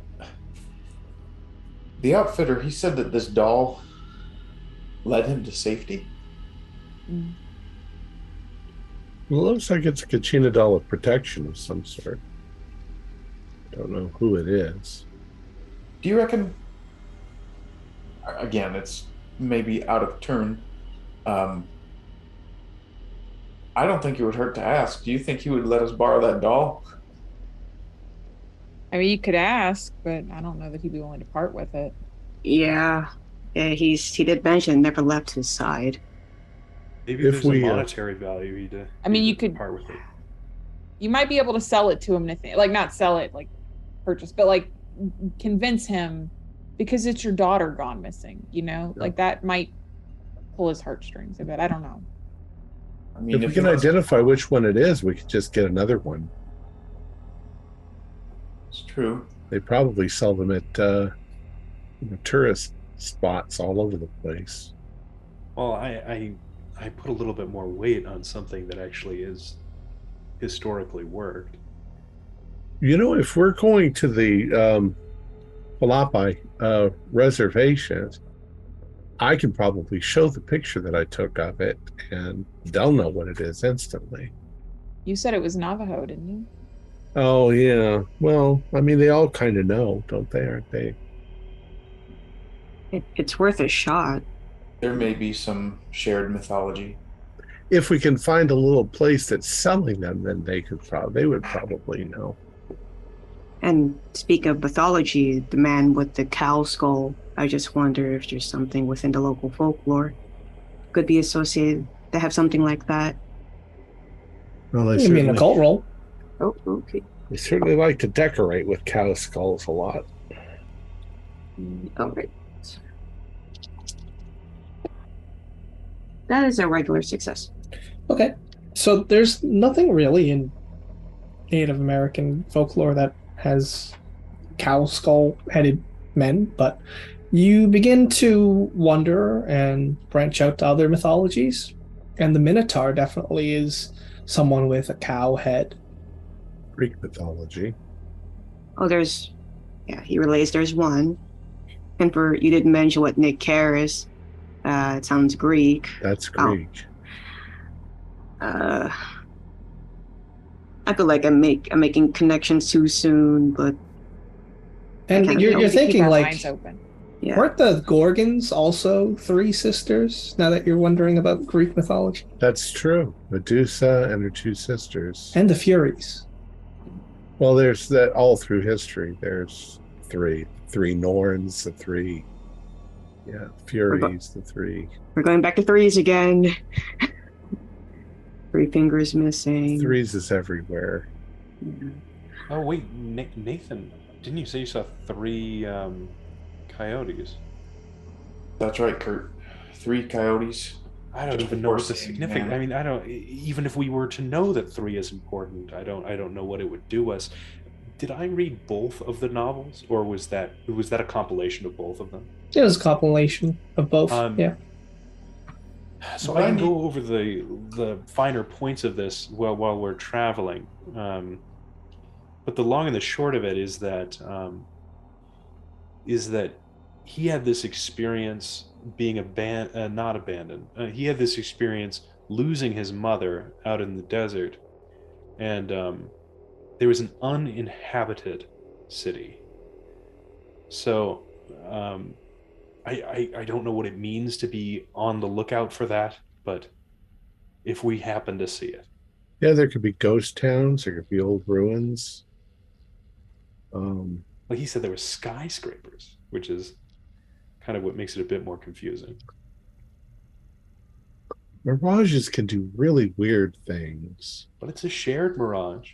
the outfitter, he said that this doll led him to safety. Mm. Well, it looks like it's a Kachina doll of protection of some sort. Don't know who it is. Do you reckon? Again, it's maybe out of turn. I don't think it would hurt to ask. Do you think he would let us borrow that doll? I mean, you could ask, but I don't know that he'd be willing to part with it. Yeah, he did mention never left his side. Maybe If there's we, a monetary value. I mean, he'd you could- part with it. You might be able to sell it to him, like not sell it, like purchase, but like convince him, because it's your daughter gone missing. Yeah. Like that might pull his heartstrings a bit. I don't know. I mean, If we he can wants- identify which one it is, we could just get another one. It's true. They probably sell them at tourist spots all over the place. Well, I put a little bit more weight on something that actually is historically worked. If we're going to the Palapai reservation, I can probably show the picture that I took of it, and they'll know what it is instantly. You said it was Navajo, didn't you? Oh, yeah. Well, I mean, they all kind of know, don't they? Aren't they? It's worth a shot. There may be some shared mythology. If we can find a little place that's selling them, then they would probably know. And speak of mythology, the man with the cow skull, I just wonder if there's something within the local folklore could be associated to have something like that. Well, they You mean a certainly, cult roll? Oh, okay. they certainly like to decorate with cow skulls a lot. All right. That is a regular success. Okay. So there's nothing really in Native American folklore that has cow skull headed men, but you begin to wonder and branch out to other mythologies. And the Minotaur definitely is someone with a cow head. Greek mythology. Oh, he relays there's one. And you didn't mention what Nick Karras, it sounds Greek. That's Greek. I I feel like I'm making connections too soon, but And kinda you're feel- We need to keep thinking our like, minds open. yeah. weren't the Gorgons also 3 sisters? Now that you're wondering about Greek mythology, That's true. Medusa and her 2 sisters. and the Furies. Well, there's that all through history. There's three Norns, the 3, Furies, the 3. We're going back to threes again. 3 fingers missing. 3s is everywhere. Yeah. Oh wait, Nathan, didn't you say you saw 3 coyotes? That's right, Kurt. 3 coyotes. I don't Just even know what the before significance. seeing I mean, I don't. Even if we were to know that 3 is important, I don't know what it would do us. Did I read both of the novels, or was that a compilation of both of them? It was a compilation of both. Yeah. So What I I can need- go over the finer points of this while we're traveling. But the long and the short of it is that he had this experience being not abandoned. He had this experience losing his mother out in the desert, and there was an uninhabited city. So I don't know what it means to be on the lookout for that, but if we happen to see it. Yeah, there could be ghost towns, there could be old ruins. Like he said, there were skyscrapers, which is kind of what makes it a bit more confusing. Mirages can do really weird things. But it's a shared mirage.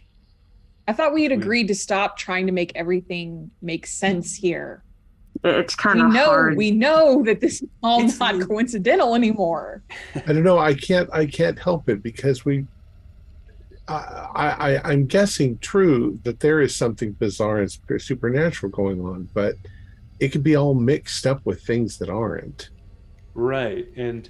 I thought we had agreed to stop trying to make everything make sense here. It's kind of hard. We know that this is all It's not the- coincidental anymore. I don't know. I can't help it because I'm guessing true that there is something bizarre and supernatural going on, but it could be all mixed up with things that aren't. Right, and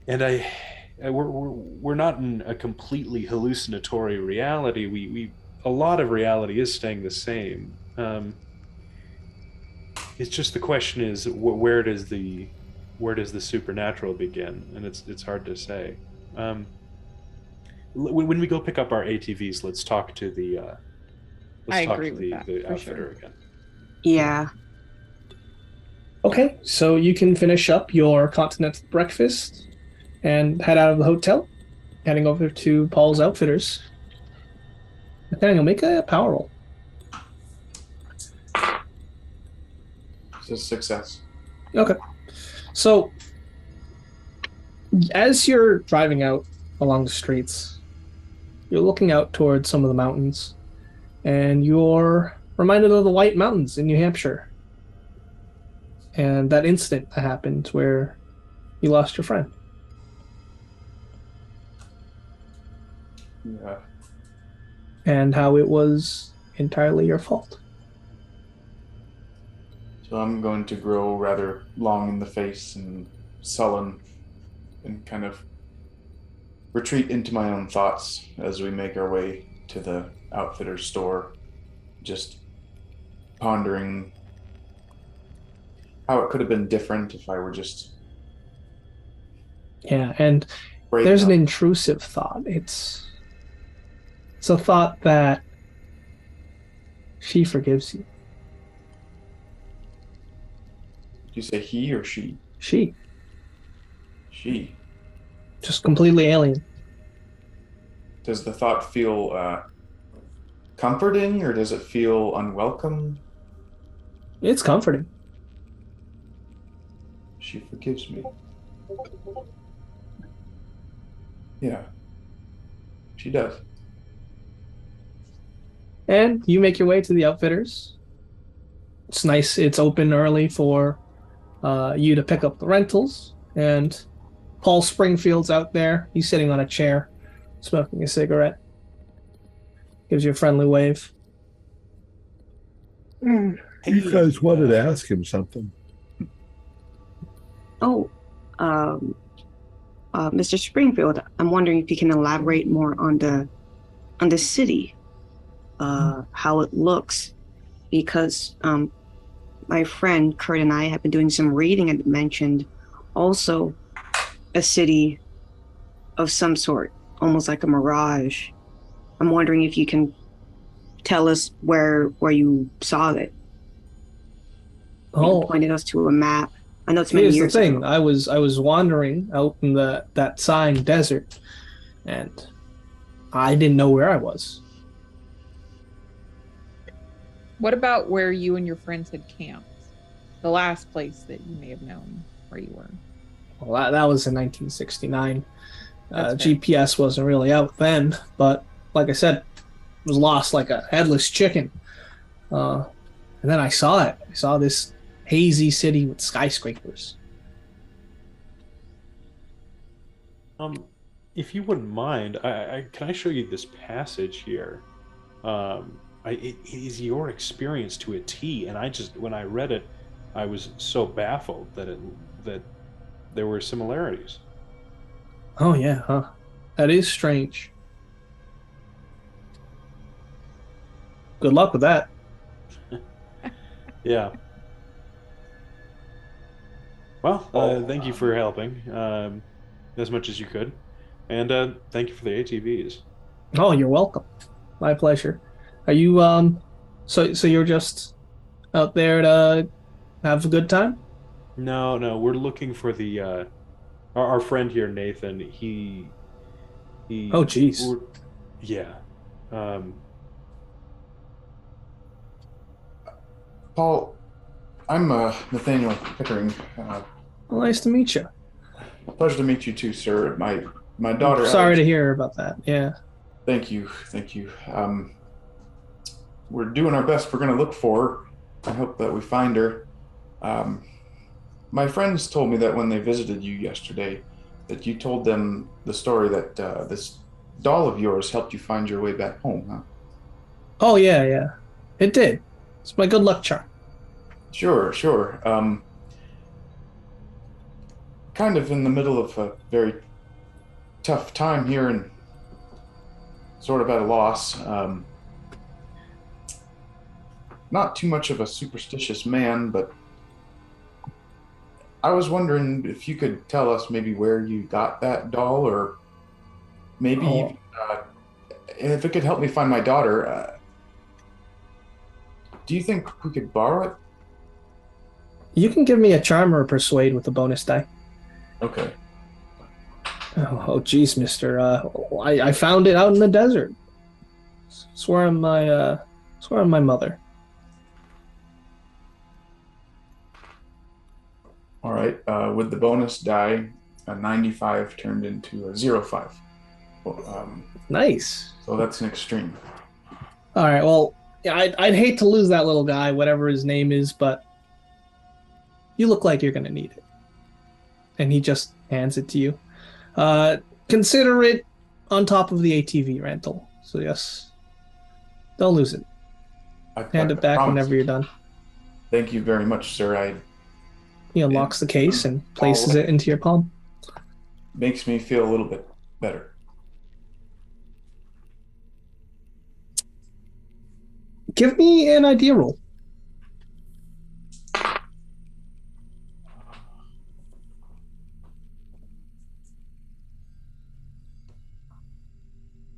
we're not in a completely hallucinatory reality. We a lot of reality is staying the same. It's just the question is where does the supernatural begin, and it's hard to say. When we go pick up our ATVs, let's talk to the I talk agree to with that, the for outfitter sure. again. Yeah. Okay, so you can finish up your continental breakfast and head out of the hotel, heading over to Paul's Outfitters. Nathaniel, make a power roll. It's a success. Okay. So, as you're driving out along the streets, you're looking out towards some of the mountains, and you're reminded of the White Mountains in New Hampshire. And that incident that happened where you lost your friend. Yeah. And how it was entirely your fault. So I'm going to grow rather long in the face and sullen and kind of retreat into my own thoughts as we make our way to the outfitter's store, just pondering how it could have been different if I were just Yeah, and brave there's an enough. intrusive thought. It's a thought that she forgives you. Did you say he or she? She, She. just completely alien. Does the thought feel comforting or does it feel unwelcome? It's comforting. She forgives me. Yeah. She does. And you make your way to the Outfitters. It's nice. It's open early for you to pick up the rentals. And Paul Springfield's out there. He's sitting on a chair, smoking a cigarette. Gives you a friendly wave. You guys wanted to ask him something. Oh, Mr. Springfield, I'm wondering if you can elaborate more on the city, how it looks, because my friend Kurt and I have been doing some reading and it mentioned also a city of some sort, almost like a mirage. I'm wondering if you can tell us where you saw it. You Oh, pointed us to a map. I know it's many here's the years thing. ago. I was wandering out in that sign desert, and I didn't know where I was. What about where you and your friends had camped? The last place that you may have known where you were. Well, that was in 1969. That's fair. GPS wasn't really out then, but like I said, was lost like a headless chicken. And then I saw it. I saw this hazy city with skyscrapers. If you wouldn't mind, can I show you this passage here? It is your experience to a T, and when I read it, I was so baffled that there were similarities. Oh yeah, huh? That is strange. Good luck with that. Yeah. Well, thank you for helping as much as you could, and thank you for the ATVs. Oh, you're welcome. My pleasure. Are you so you're just out there to have a good time? No, we're looking for the our friend here, Nathan. He Oh geez. Yeah. Paul, I'm Nathaniel Pickering. Well, nice to meet you. Pleasure to meet you too, sir. My daughter. Sorry to hear about that. Yeah. Thank you. We're doing our best. We're going to look for her. I hope that we find her. My friends told me that when they visited you yesterday, that you told them the story that this doll of yours helped you find your way back home, huh? Oh yeah. It did. It's my good luck charm. Sure. Kind of in the middle of a very tough time here and sort of at a loss. Not too much of a superstitious man, but I was wondering if you could tell us maybe where you got that doll, or maybe if it could help me find my daughter. Do you think we could borrow it? You can give me a charm or a persuade with a bonus die. Okay. Oh geez, mister. I found it out in the desert. Swear on my mother. All right. With the bonus die, a 95 turned into a 05. Nice. So that's an extreme. All right. Well, I'd hate to lose that little guy, whatever his name is, but you look like you're gonna need it. And he just hands it to you. Consider it on top of the ATV rental. So yes, don't lose it. Hand it back promise. whenever you're done. Thank you very much, sir. He unlocks the case and places it into your palm. Makes me feel a little bit better. Give me an idea roll.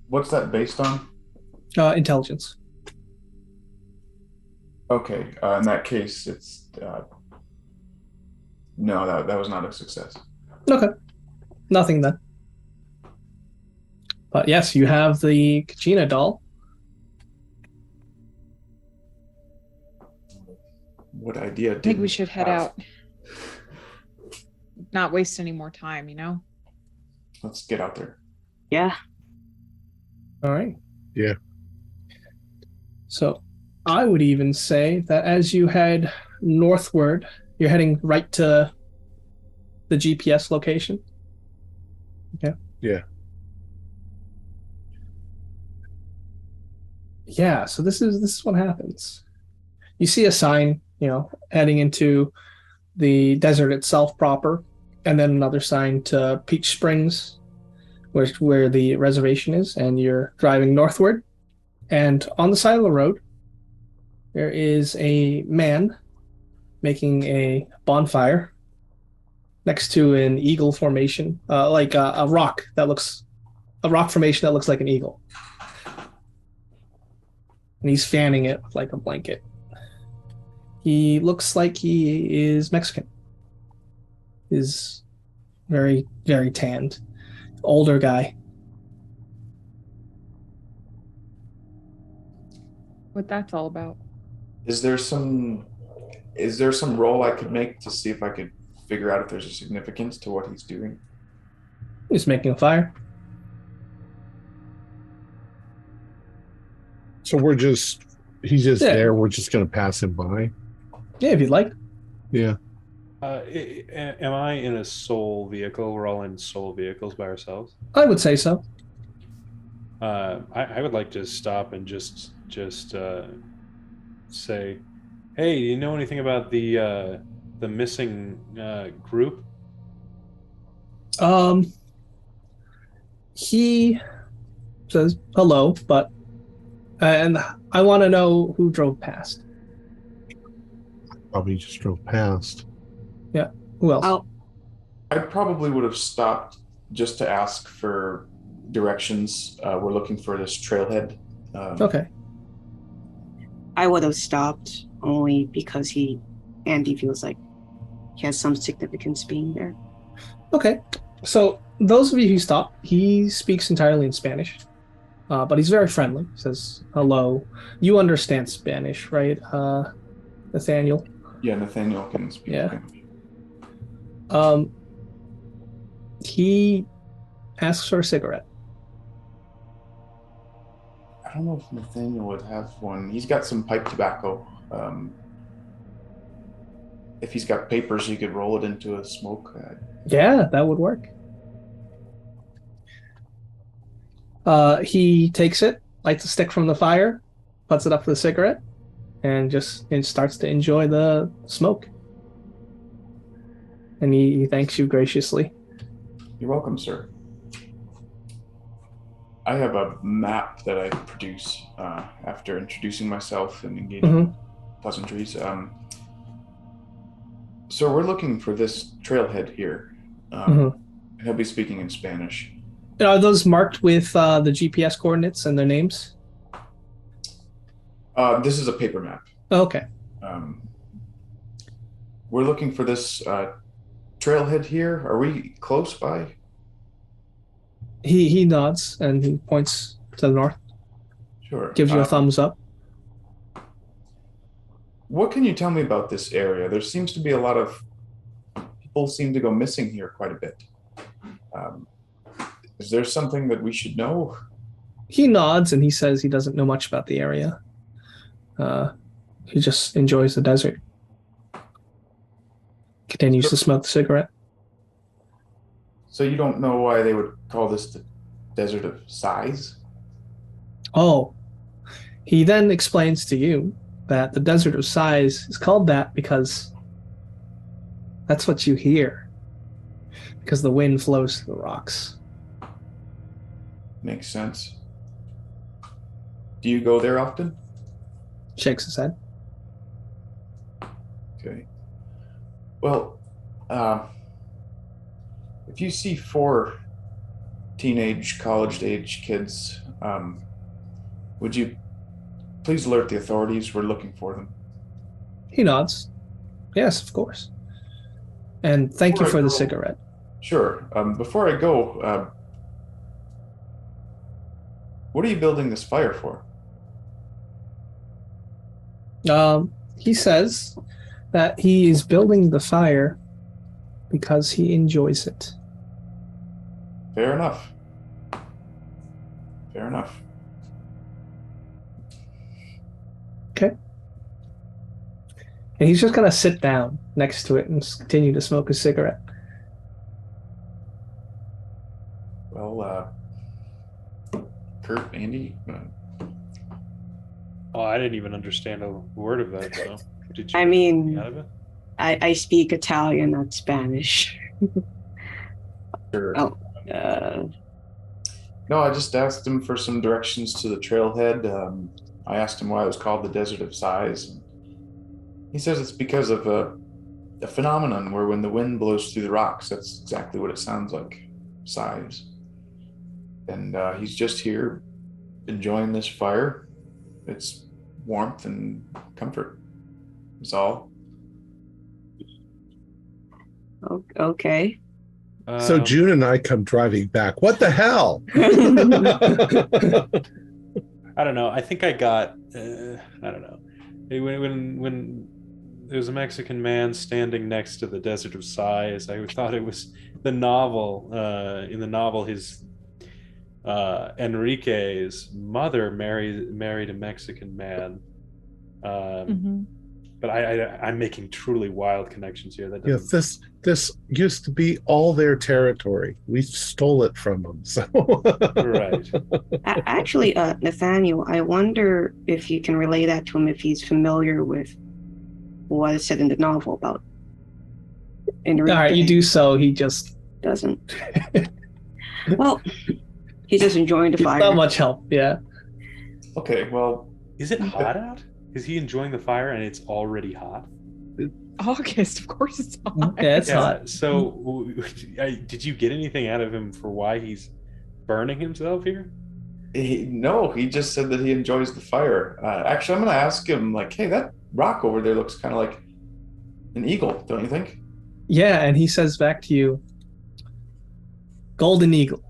What's that based on? Intelligence. Okay. In that case, it's no, that was not a success. Okay. Nothing then. But yes, you have the Kachina doll. What idea? I think we should head out. Not waste any more time, you know? Let's get out there. Yeah. All right. Yeah. So I would even say that as you head northward, you're heading right to the GPS location. Okay. Yeah. Yeah, so this is what happens. You see a sign, heading into the desert itself proper, and then another sign to Peach Springs, where the reservation is, and you're driving northward. And on the side of the road, there is a man making a bonfire next to an eagle formation, like a rock formation that looks like an eagle. and he's fanning it with like a blanket. He looks like he is Mexican. Is very, very tanned. Older guy. What that's all about. Is there some role I could make to see if I could figure out if there's a significance to what he's doing? He's making a fire. So he's just Yeah. there. We're just going to pass him by. Yeah, if you'd like. Yeah. Am I in a soul vehicle? We're all in soul vehicles by ourselves. I would say so. I would like to stop and just say, hey, do you know anything about the missing group? He says hello, and I want to know who drove past. Probably just drove past. Yeah. Who else? I probably would have stopped just to ask for directions. We're looking for this trailhead. Okay. I would have stopped only because Andy feels like he has some significance being there. Okay. So those of you who stop, he speaks entirely in Spanish, but he's very friendly. He says hello. You understand Spanish, right, Nathaniel? Yeah, Nathaniel can speak Yeah. Spanish. He asks for a cigarette. I don't know if Nathaniel would have one. He's got some pipe tobacco. If he's got papers, he could roll it into a smoke. Yeah, that would work. He takes it, lights a stick from the fire, puts it up for the cigarette, and starts to enjoy the smoke. And he thanks you graciously. You're welcome, sir. I have a map that I produce after introducing myself and engaging pleasantries. So we're looking for this trailhead here. And he'll be speaking in Spanish. Are those marked with the GPS coordinates and their names? This is a paper map. Okay. We're looking for this trailhead here. Are we close by? He nods and he points to the north. Sure. Gives you a thumbs up. What can you tell me about this area? There seems to be a lot of people seem to go missing here quite a bit. Is there something that we should know? He nods and he says he doesn't know much about the area. He just enjoys the desert. Continues to smoke the cigarette. So you don't know why they would call this the Desert of Sighs? Oh. He then explains to you that the Desert of Sighs is called that because that's what you hear. Because the wind flows through the rocks. Makes sense. Do you go there often? Shakes his head. Okay. Well, if you see 4 teenage, college-age kids, would you please alert the authorities? We're looking for them. He nods. Yes, of course. And thank you for the cigarette. Sure. Before I go, what are you building this fire for? He says that he is building the fire because he enjoys it. Fair enough. Fair enough. Okay. And he's just going to sit down next to it and continue to smoke his cigarette. Well, Kurt, Andy? Oh, I didn't even understand a word of that. So did you? I mean, out of it? I speak Italian, not Spanish. Sure. Oh, No, I just asked him for some directions to the trailhead. I asked him why it was called the Desert of Sighs. He says it's because of a phenomenon where when the wind blows through the rocks, that's exactly what it sounds like, sighs. And he's just here enjoying this fire. It's warmth and comfort. Is all. Okay. So Um, June and I come driving back. What the hell? I don't know. I think I got. I don't know. When there was a Mexican man standing next to the Desert of Sighs, I thought it was the novel. In the novel, his Enrique's mother married a Mexican man. Mhm. But I'm making truly wild connections here. That Yeah, doesn't. this used to be all their territory. We stole it from them. So Right. Actually, Nathaniel, I wonder if you can relay that to him if he's familiar with what is said in the novel about Enrique. All right, you do so. He just Doesn't. Well, he's just enjoying the it's fire. not much help. Yeah. Okay, well, Is it hot out? Is he enjoying the fire and it's already hot? August, of course it's hot. Yeah, it's Yeah. hot. So, did you get anything out of him for why he's burning himself here? no, he just said that he enjoys the fire. Actually, I'm going to ask him, like, hey, that rock over there looks kind of like an eagle, don't you think? Yeah, and he says back to you, Golden Eagle.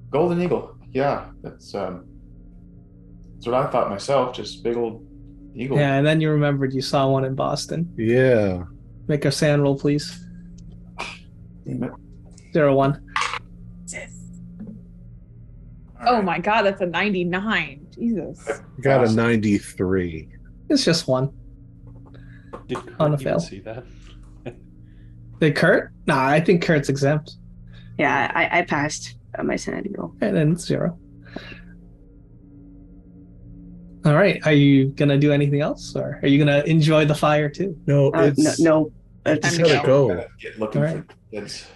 Golden eagle. Yeah, that's what I thought myself. Just big old eagle. Yeah, and then you remembered you saw one in Boston. yeah. Make a sand roll, please. Damn it. 01. Oh my god, that's a 99. Jesus. Got a Awesome. 93. It's just one. Did On a Kurt even fail. see that? Did Kurt? Nah, I think Kurt's exempt. Yeah, I passed my sanity roll. And then 0. All right. Are you going to do anything else? Or are you going to enjoy the fire too? No, it's No. it's Time to gotta go. Gotta get looking All right. for kids.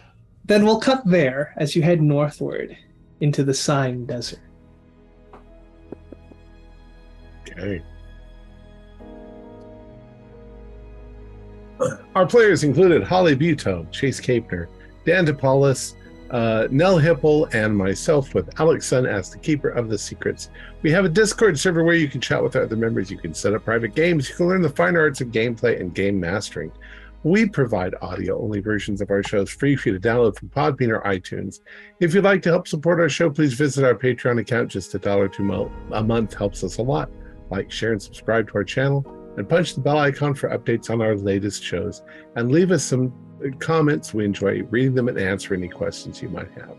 Then we'll cut there as you head northward into the Sign Desert. Okay. Our players included Holly Buto, Chase Capner, Dan DePaulis, Nell Hipple, and myself, with Alex Sun as the keeper of the secrets. We have a Discord server where you can chat with other members. You can set up private games. You can learn the fine arts of gameplay and game mastering. We provide audio-only versions of our shows free for you to download from Podbean or iTunes. If you'd like to help support our show, please visit our Patreon account. Just $1 or $2 a month helps us a lot. Like, share, and subscribe to our channel, and punch the bell icon for updates on our latest shows. And leave us some comments. We enjoy reading them and answering any questions you might have.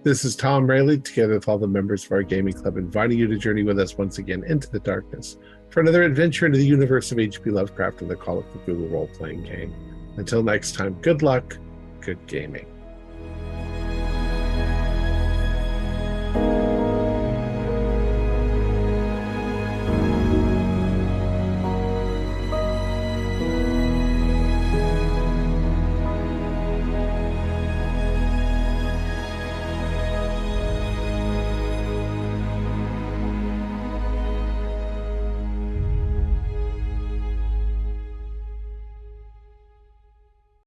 This is Thom Raley, together with all the members of our gaming club, inviting you to journey with us once again into the darkness for another adventure into the universe of H.P. Lovecraft and the Call of Cthulhu role-playing game. Until next time, good luck, good gaming.